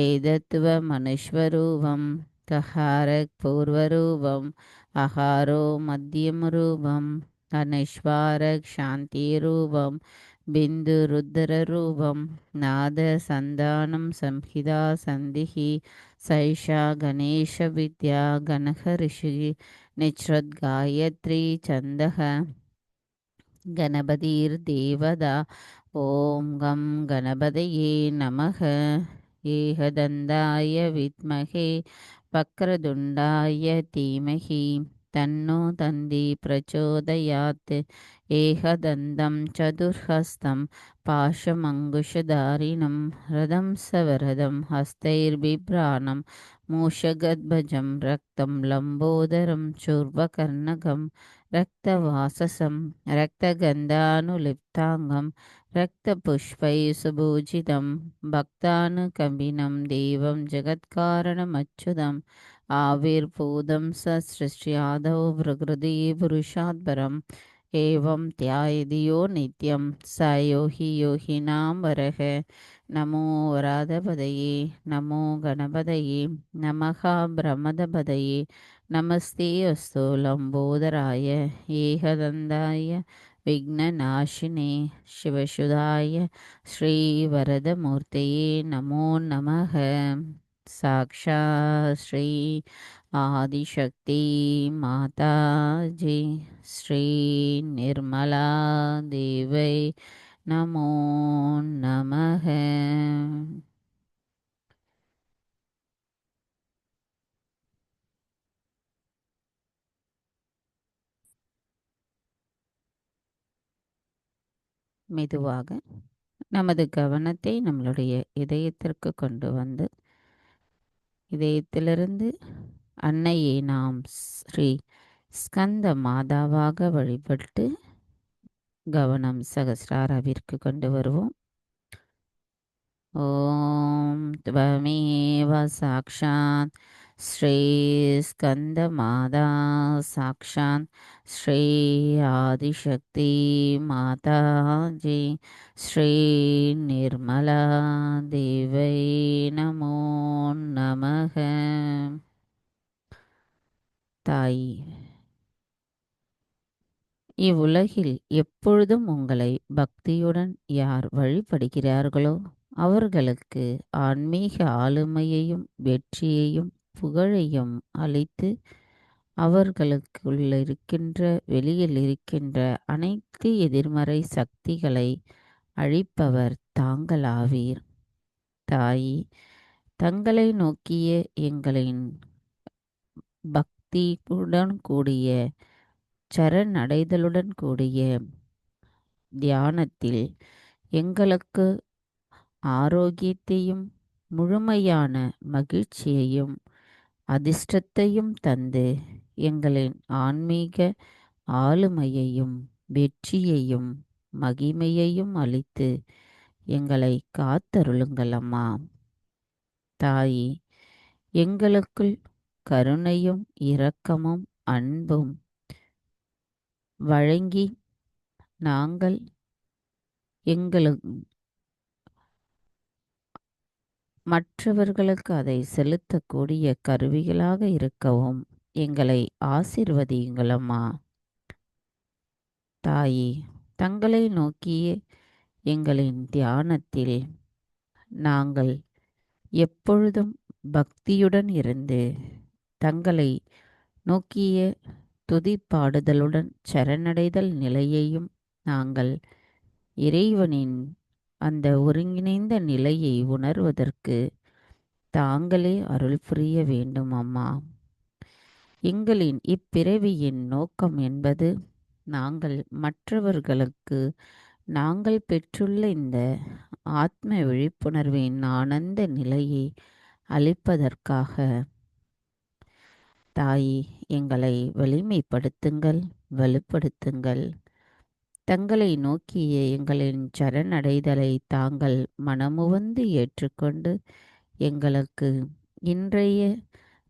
एतत्त्वमनुस्वरूपं कहारपूर्वरूपम् आहारो मध्यमरूपम् अनुस्वारशान्तिरूपं बिन्दुरुद्ररूपं नादसन्धानं संहिता सन्धिः सैषा गणेशविद्या गणहऋषि निःसृद्गायत्री छन्दः गणपतिर्देवता ॐ गं गणपतये नमः एकदन्ताय विद्महे वक्रतुण्डाय धीमहि तन्नो दन्ति प्रचोदयात् एकदन्तं चतुर्हस्तं पाशमङ्कुशधारिणं रथं सवरदं हस्तैर्बिभ्राणं मूषगध्वजं रक्तं लम्बोदरं चूर्पकर्णकं रक्तवाससं रक्तगन्धानुलिप्ताङ्गं रक्तपुष्पैः सुभूषितं भक्तानुकम्पिनं देवं जगत्कारणमच्युतम् आविर्भूतं स सृष्ट्यादौ प्रकृति पुरुषात् परम् एवं ध्यायति यो नित्यं स योगिनां वरः नमो वराधपदये नमो गणपतये नमः ब्रह्मदपदये नमस्ते अस्तु लम्बोदराय एकदन्ताय विघ्ननाशिने शिवसुधाय श्रीवरदमूर्तये नमो नमः साक्षात् श्री आदिशक्ति माताजी श्री निर्मला देवै नमो नमः மெதுவாக நமது கவனத்தை நம்மளுடைய இதயத்திற்கு கொண்டு வந்து இதயத்திலிருந்து அன்னையை நாம் ஸ்ரீ ஸ்கந்த மாதாவாக வழிபட்டு கவனம் சகஸ்ராராவிற்கு கொண்டு வருவோம். ஓம் त्वमेव साक्षात् श्री स्कंद माता साक्षात् श्री आदिशक्ति माता जी श्री निर्मला देवै नमो नमः. தாய், இவ்வுலகில் எப்பொழுதும் உங்களை பக்தியுடன் யார் வழிபடுகிறார்களோ அவர்களுக்கு ஆன்மீக ஆளுமையையும் வெற்றியையும் புகழையும் அளித்து அவர்களுக்குள்ள இருக்கின்ற வெளியில் இருக்கின்ற அனைத்து எதிர்மறை சக்திகளை அழிப்பவர் தாங்களாவீர். தாய், தங்களை நோக்கிய எங்களின் பக்தியுடன் கூடிய சரணடைதலுடன் கூடிய தியானத்தில் எங்களுக்கு ஆரோக்கியத்தையும் முழுமையான மகிழ்ச்சியையும் அதிர்ஷ்டத்தையும் தந்து எங்களின் ஆன்மீக ஆளுமையையும் வெற்றியையும் மகிமையையும் அளித்து எங்களை காத்தருளுங்கள் அம்மா. தாயி, எங்களுக்குள் கருணையும் இரக்கமும் அன்பும் வழங்கி நாங்கள் மற்றவர்களுக்கு அதை செலுத்தக்கூடிய கருவிகளாக இருக்கவும் எங்களை ஆசீர்வதியுங்களம்மா. தாயி, தங்களை நோக்கிய எங்களின் தியானத்தில் நாங்கள் எப்பொழுதும் பக்தியுடன் இருந்து தங்களை நோக்கிய துதிப்பாடுதலுடன் சரணடைதல் நிலையையும் நாங்கள் இறைவனின் அந்த ஒருங்கிணைந்த நிலையை உணர்வதற்கு தாங்களே அருள் புரிய வேண்டும் அம்மா. எங்களின் இப்பிறவியின் நோக்கம் என்பது நாங்கள் மற்றவர்களுக்கு நாங்கள் பெற்றுள்ள இந்த ஆத்ம விழிப்புணர்வின் ஆனந்த நிலையை அளிப்பதற்காக தாயே, எங்களை வலிமைப்படுத்துங்கள், வலுப்படுத்துங்கள். தங்களை நோக்கிய எங்களின் சரணடைதலை தாங்கள் மனமுவந்து ஏற்றுக்கொண்டு எங்களுக்கு இன்றைய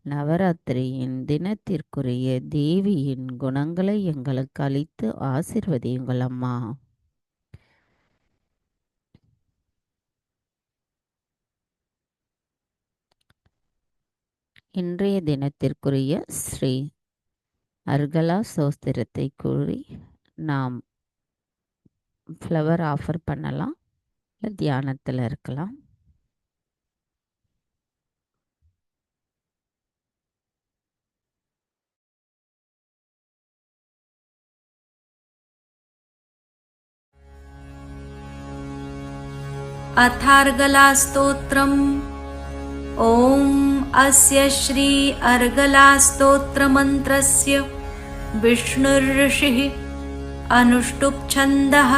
நவராத்திரியின் தினத்திற்குரிய தேவியின் குணங்களை எங்களுக்கு அளித்து ஆசிர்வதியுங்கள் அம்மா. இன்றைய தினத்திற்குரிய ஸ்ரீ அர்கலா சோஸ்திரத்தை கூறி நாம் ஃப்ளவர் ஆஃபர் பண்ணலாம், தியானத்தில் இருக்கலாம். अथार्गलास्तोत्रम्। ॐ अस्य श्री अर्गलास्तोत्रमन्त्रस्य विष्णुर्ऋषिः अनुष्टुप् छन्दः।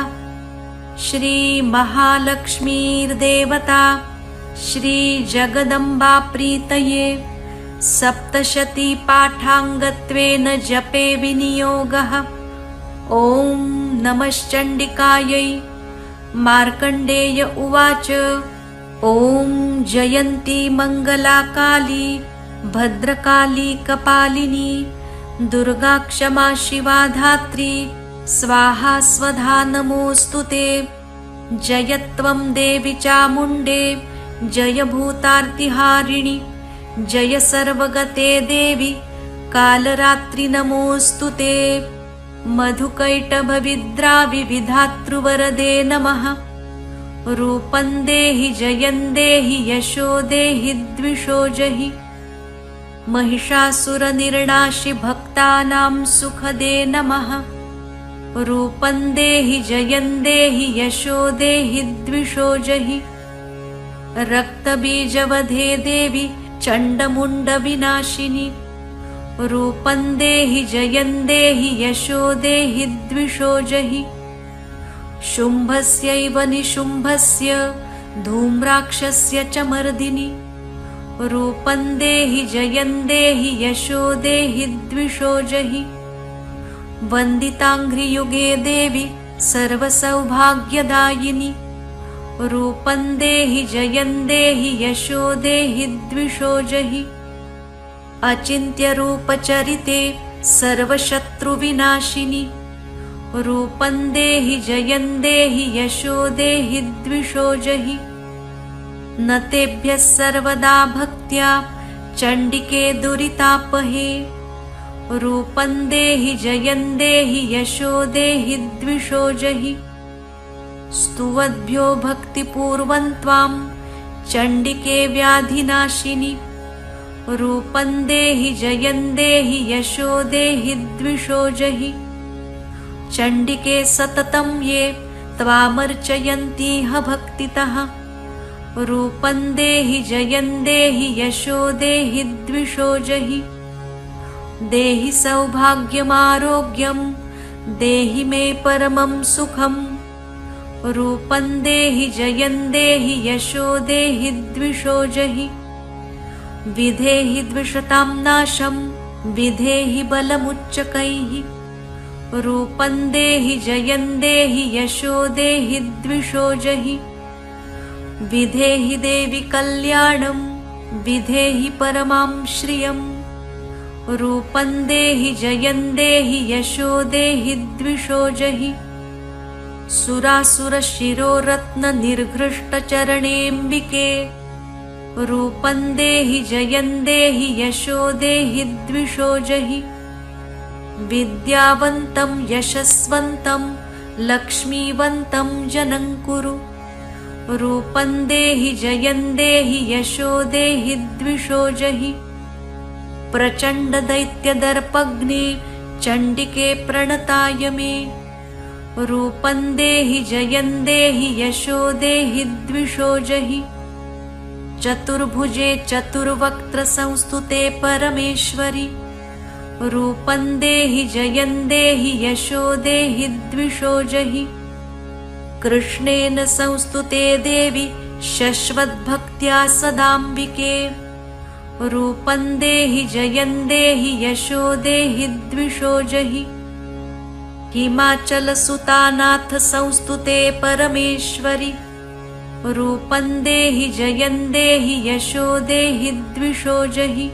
श्रीमहालक्ष्मीर्देवता श्रीजगदम्बाप्रीतये सप्तशतीपाठाङ्गत्वेन जपे विनियोगः। ॐ नमश्चण्डिकायै। मार्कण्डेय उवाच ॐ जयन्ती मङ्गलाकाली भद्रकाली कपालिनी दुर्गा क्षमा शिवा धात्री स्वाहा स्वधा नमोऽस्तु ते। जयत्वं देवी चामुण्डे जय भूतार्तिहारिणि जय सर्वगते देवी कालरात्रि नमोऽस्तु ते। मधुकैटभविद्राविविधातृवरदे नमः। रूपं देहि जयं देहि यशो देहि द्विषो जहि। महिषासुरनिर्णाशि भक्तानां सुखदे नमः। रूपं देहि जयं देहि यशो देहि द्विषो जहि। रक्तबीजवधे देवी चण्डमुण्डविनाशिनि रूपं देहि जयं देहि यशो देहि द्विषो जहि। शुम्भस्यैव निशुम्भस्य धूम्राक्षस्य च मर्दिनि रूपं देहि जयं देहि यशो देहि द्विषो जहि। वन्दिताङ्घ्रियुगे देवी सर्वसौभाग्यदायिनि रूपं देहि जयं देहि यशो देहि द्विषो जहि। अचिन्त्यरूपचरिते सर्वशत्रुविनाशिनि रूपं देहि जयं देहि यशो देहि द्विषो जहि। न तेभ्यः सर्वदा भक्त्या चण्डिके दुरितापहे रूपं देहि जयं देहि यशो देहि द्विषो जहि। स्तुवद्भ्यो भक्तिपूर्वं त्वां चण्डिके व्याधिनाशिनि रूपं देहि जयं देहि यशो देहि द्विषो जहि। चण्डिके सततं ये त्वामर्चयन्तीह भक्तितः रूपं देहि जयं देहि यशो देहि द्विषो जहि। देहि सौभाग्यमारोग्यं देहि मे परमं सुखं रूपं देहि जयं देहि यशो देहि द्विषो जहि। विधेहि द्विषतां नाशं विधेहि बलमुच्चकैः रूपं देहि जयं देहि यशो देहि द्विषो जहि। विधेहि देवि कल्याणं विधेहि परमां श्रियं रूपं देहि जयं देहि यशो देहि द्विषो जहि। सुरासुरशिरोरत्ननिर्घृष्टचरणेऽम्बिके रूपं देहि जयं देहि यशो देहि द्विषो जहि। विद्यावन्तं यशस्वन्तं लक्ष्मीवन्तं जनं कुरु रूपं देहि जयं देहि यशो देहि द्विषो जहि। प्रचण्डदैत्यदर्पग्ने चण्डिके प्रणताय मे रूपं देहि जयं देहि यशो देहि द्विषो जहि। चतुर्भुजे चतुर्वक्त्रसंस्तुते परमेश्वरि रूपं देहि जयं देहि यशो देहि द्विषो जहि। कृष्णेन संस्तुते देवी शश्वद्भक्त्या सदाम्बिके रूपं देहि जयं देहि यशो देहि द्विषो जहि हिमाचलसुतानाथ संस्तुते परमेश्वरि रूपं देहि जयं देहि यशो देहि द्विषो जहि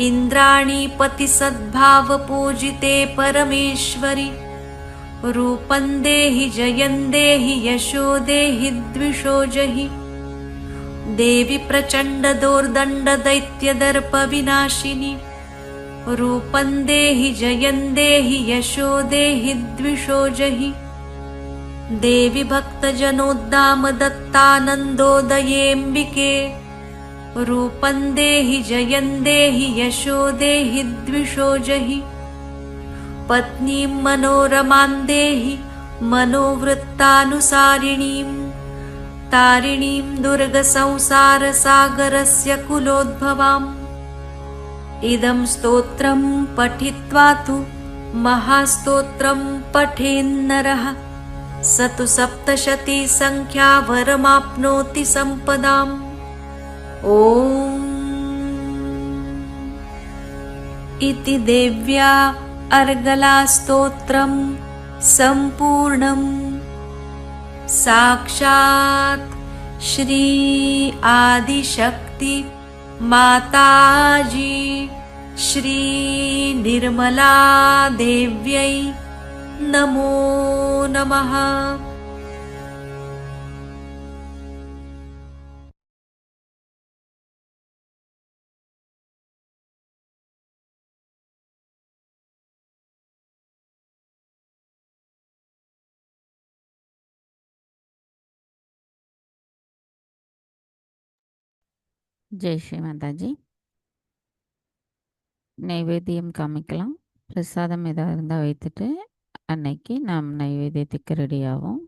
इन्द्राणी पतिसद्भावपूजिते परमेश्वरि रूपं देहि जयं देहि यशो देहि द्विषो जहि देवी प्रचण्डदोर्दण्डदैत्यदर्पविनाशिनि रूपं देहि जयं देहि यशो देहि द्विषो जहि देवी भक्तजनोद्दामदत्तानन्दोदयेऽम्बिके रूपं देहि जयं देहि यशो देहि द्विषो जहि पत्नीं मनोरमां देहि मनोवृत्तानुसारिणीं तारिणीं दुर्गसंसारसागरस्य कुलोद्भवाम् इदं स्तोत्रं पठित्वा तु महास्तोत्रं पठेन्नरः स तु सप्तशतीसङ्ख्यावरमाप्नोति सम्पदाम् ॐ इति देव्या अर्गलास्तोत्रं सम्पूर्णम् साक्षात् श्री आदिशक्ति माताजी श्री निर्मला देव्यै नमो नमः। ஜெய் ஸ்ரீ மாதாஜி. நைவேத்தியம் காமிக்கலாம். பிரசாதம் ஏதாவது இருந்தால் வைத்துட்டு அன்னைக்கு நாம் நைவேத்தியத்துக்கு ரெடி ஆகும்.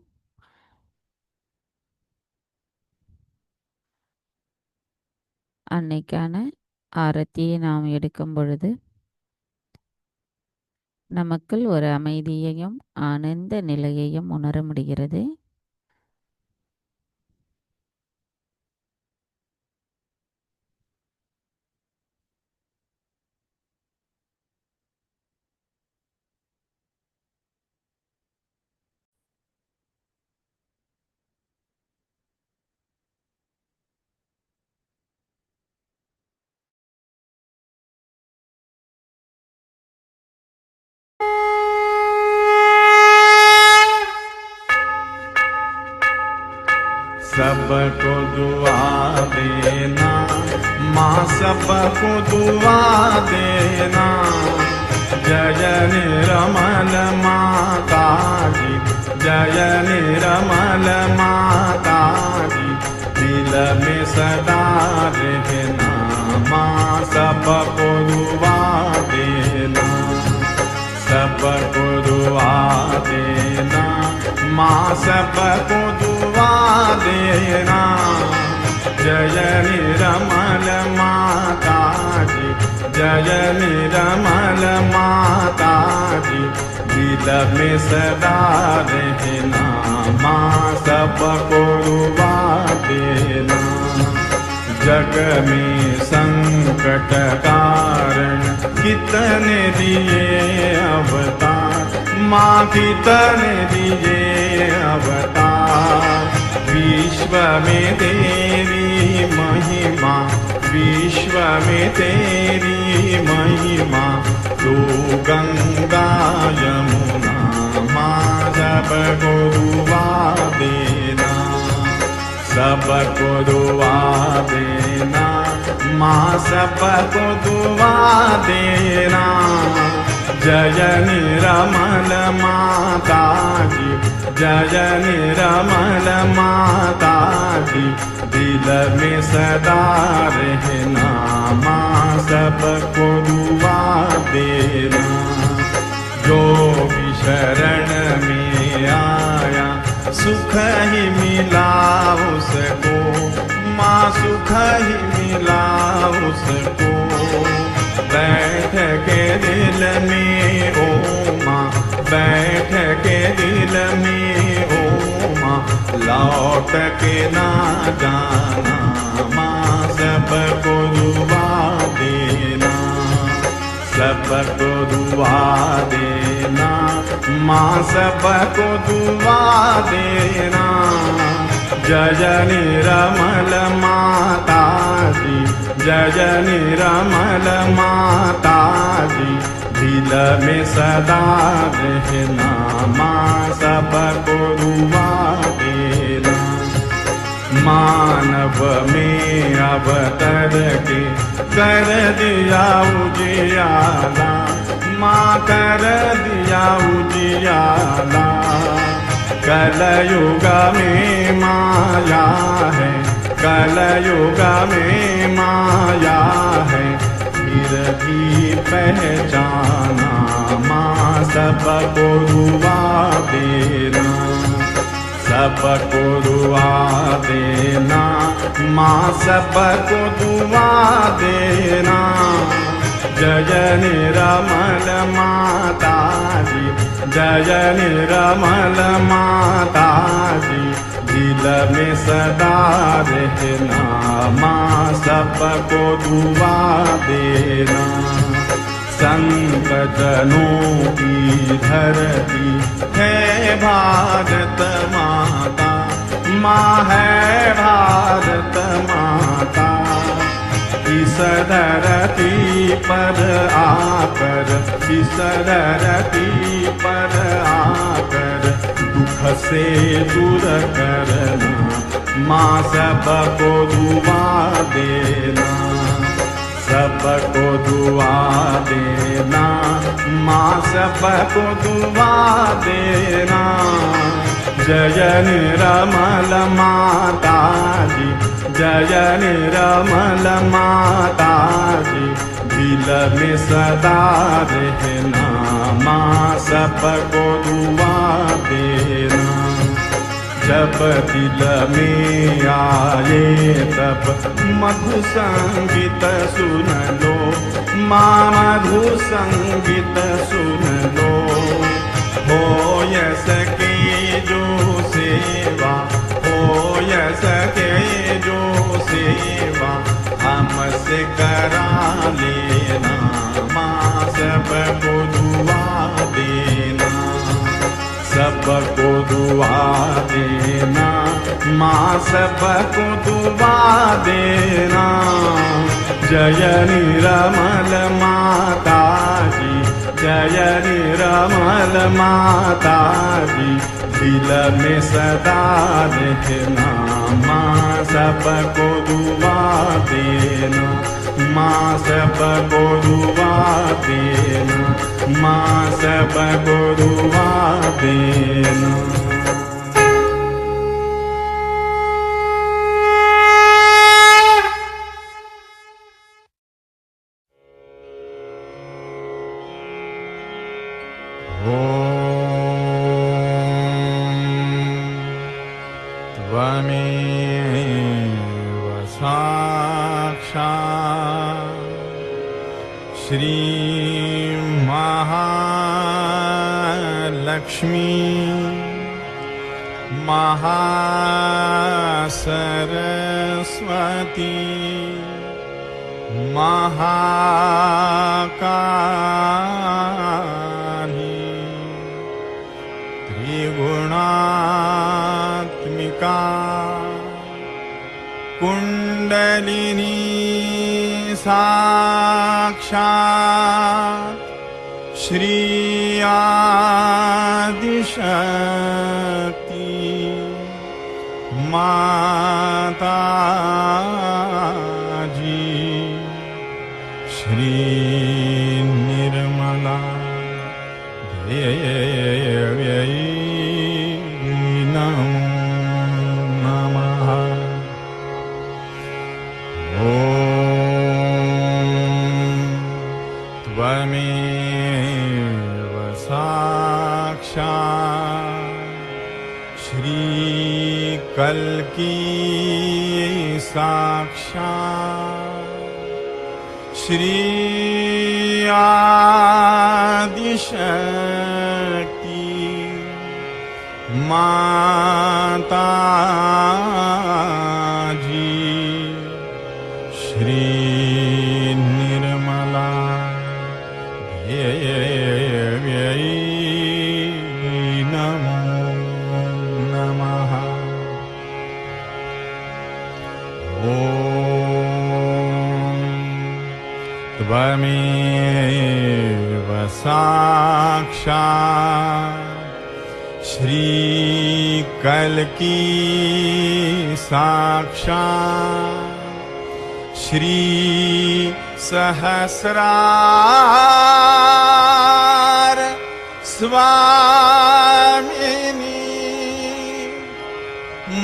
அன்னைக்கான ஆரத்தியை நாம் எடுக்கும் பொழுது நமக்குள் ஒரு அமைதியையும் ஆனந்த நிலையையும் உணர முடிகிறது. सबको दुआ देना माँ, सबको दुआ देना। जय निर्मल माता जी, जय निर्मल माता जी, दिल में सदा रहना माँ, सबको दुआ देना, सबको दुआ देना माँ, सबको दुआ देना। जय निर्मल माता जी, जय निर्मल माता जी, दिल में सदा रहना माँ, सबको दुआ देना। जग में संकट कारण कितने दिए अवतार माँ, कितने दिए अवतार। विश्व में तेरी महिमा, विश्व में तेरी महिमा, तू गंगा यमुना माँ, सबको दुआ देना, सबको दुआ देना माँ, सबको दुआ देना। जय निर्मल माता जी, जय निर्मल माता जी, दिल में सदा रहना माँ, सबको दुआ देना। जो भी शरण में आया सुख ही मिला उसको माँ, सुख ही मिला उसको। बैठ के दिल में ओ माँ, बैठ के दिल में ओ माँ, लौट के ना जाना माँ, सबको दुआ सबको दुआ देना, माँ सबको दुआ देना। जय निरमल माता जी, जय निरमल माता जी, दिल में सदा रहना, माँ सबको दुआ देना। मानव में अवतर के कर दिया उजियाला, माँ कर दिया उजियाला। कलयुग में माया है, कलयुग में माया है, फिर भी पहचाना, माँ सबको दुआ देना, सबको दुआ देना, माँ सबको दुआ देना। जय निरमल माता जी, जय निरमल माता जी, दिल में सदा रहना, माँ सबको दुआ देना। संत जनों की धरती है भारत माता, माँ है भारत माता। इस धरती पर आकर, इस धरती पर आकर, दुख से दूर करना, माँ सबको दुआ देना, सबको दुआ देना, माँ सबको दुआ देना। जय निरमल माता जी, जय निरमल माता जी, दिल में सदा रहना, माँ सबको दुआ देना। जब दिल में आए तब मधु संगीत सुन लो, माँ मधु संगीत सुन लो। हो सके जो सेवा, हो सके जो सेवा, हमसे करा लेना, माँ सबको दुआ देना, सबको दुआ देना, माँ सबको दुआ देना। जय निरमल माता जी, जय निरमल माता जी, दिल में सदा रहना, माँ सबको दुआ देना, माँ सबको दुआ देना, माँ सबको दुआ देना। महासरस्वती महाकाली त्रिगुणात्मिका कुंडलिनी साक्षात् श्री आदिशक्ति माता जी श्री निर्मला देव्यै नमो नमः। त्वमेव साक्षात् श्रीकल्की साक्षात् श्री आदिशक्ति माता जी श्री निर्मला देव्यै नमो नमः। ॐ त्वमेव साक्षात् श्रीकल्की साक्षात् श्री सहस्रार स्वामिनी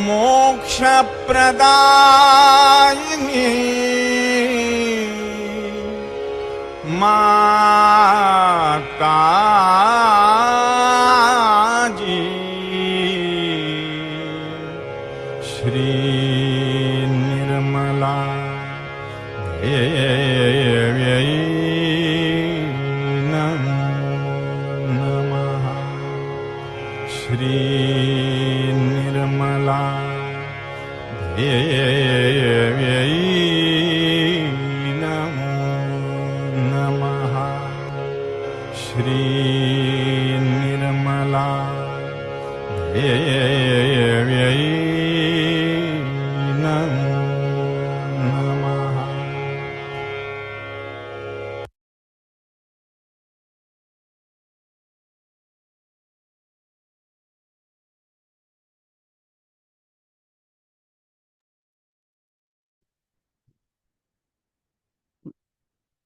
मोक्षप्रदायिनी माताजी श्री निर्मला देव्यै नमो नमः। श्री निर्मला देव्यै नमो नमः। श्री निर्मला देव्यै नमो नमः।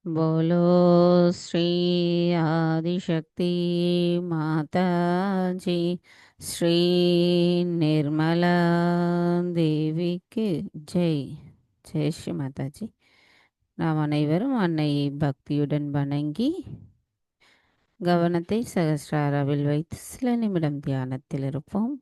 बोलो श्री आदिशक्ति माता जी श्री निर्मला देवी की जय। जय श्री माता जी। நாம் அனைவரும் அன்னையை பக்தியுடன் வணங்கி கவனத்தை சகஸ்ராராவில் வைத்து சில நிமிடம் தியானத்தில் இருப்போம்.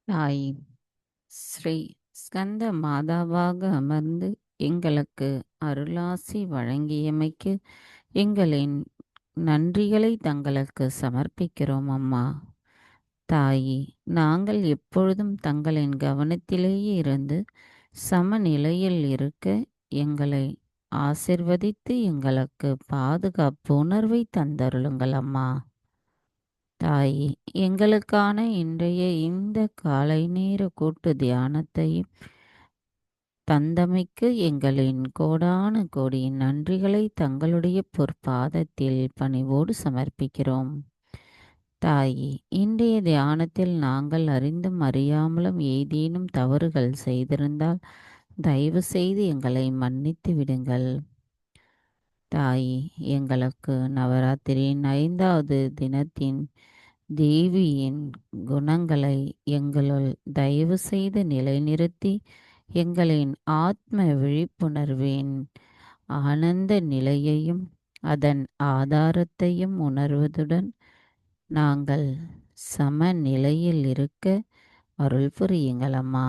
தாய் ஸ்ரீ ஸ்கந்த மாதாவாக அமர்ந்து எங்களுக்கு அருளாசி வழங்கியமைக்கு எங்களின் நன்றிகளை தங்களுக்கு சமர்ப்பிக்கிறோம் அம்மா. தாயி, நாங்கள் எப்பொழுதும் தங்களின் கவனத்திலேயே இருந்து சமநிலையில் இருக்க எங்களை ஆசிர்வதித்து எங்களுக்கு பாதுகாப்பு உணர்வை தந்தருளுங்கள் அம்மா. தாயி, எங்களுக்கான இன்றைய இந்த காலை நேர கூட்டு தியானத்தையும் தந்தமைக்கு எங்களின் கோடான கோடி நன்றிகளை தங்களுடைய பொற்பாதத்தில் பணிவோடு சமர்ப்பிக்கிறோம். தாயி, இன்றைய தியானத்தில் நாங்கள் அறிந்தும் அறியாமலும் ஏதேனும் தவறுகள் செய்திருந்தால் தயவு செய்து எங்களை மன்னித்து விடுங்கள். தாயி, எங்களுக்கு நவராத்திரியின் 5வது தினத்தின் தேவியின் குணங்களை எங்களுள் தயவு செய்து நிலைநிறுத்தி எங்களின் ஆத்ம விழிப்புணர்வின் ஆனந்த நிலையையும் அதன் ஆதாரத்தையும் உணர்வதுடன் நாங்கள் சமநிலையில் இருக்க அருள் புரியுங்களம்மா.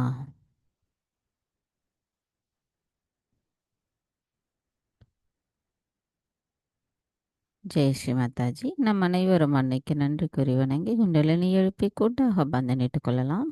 ஜெய் ஸ்ரீ மாதாஜி. நம் அனைவரும் அன்னைக்கு நன்றி கூறி வணங்கி குண்டலினி எழுப்பி கூட்டாக பந்தனிட்டுக் கொள்ளலாம்.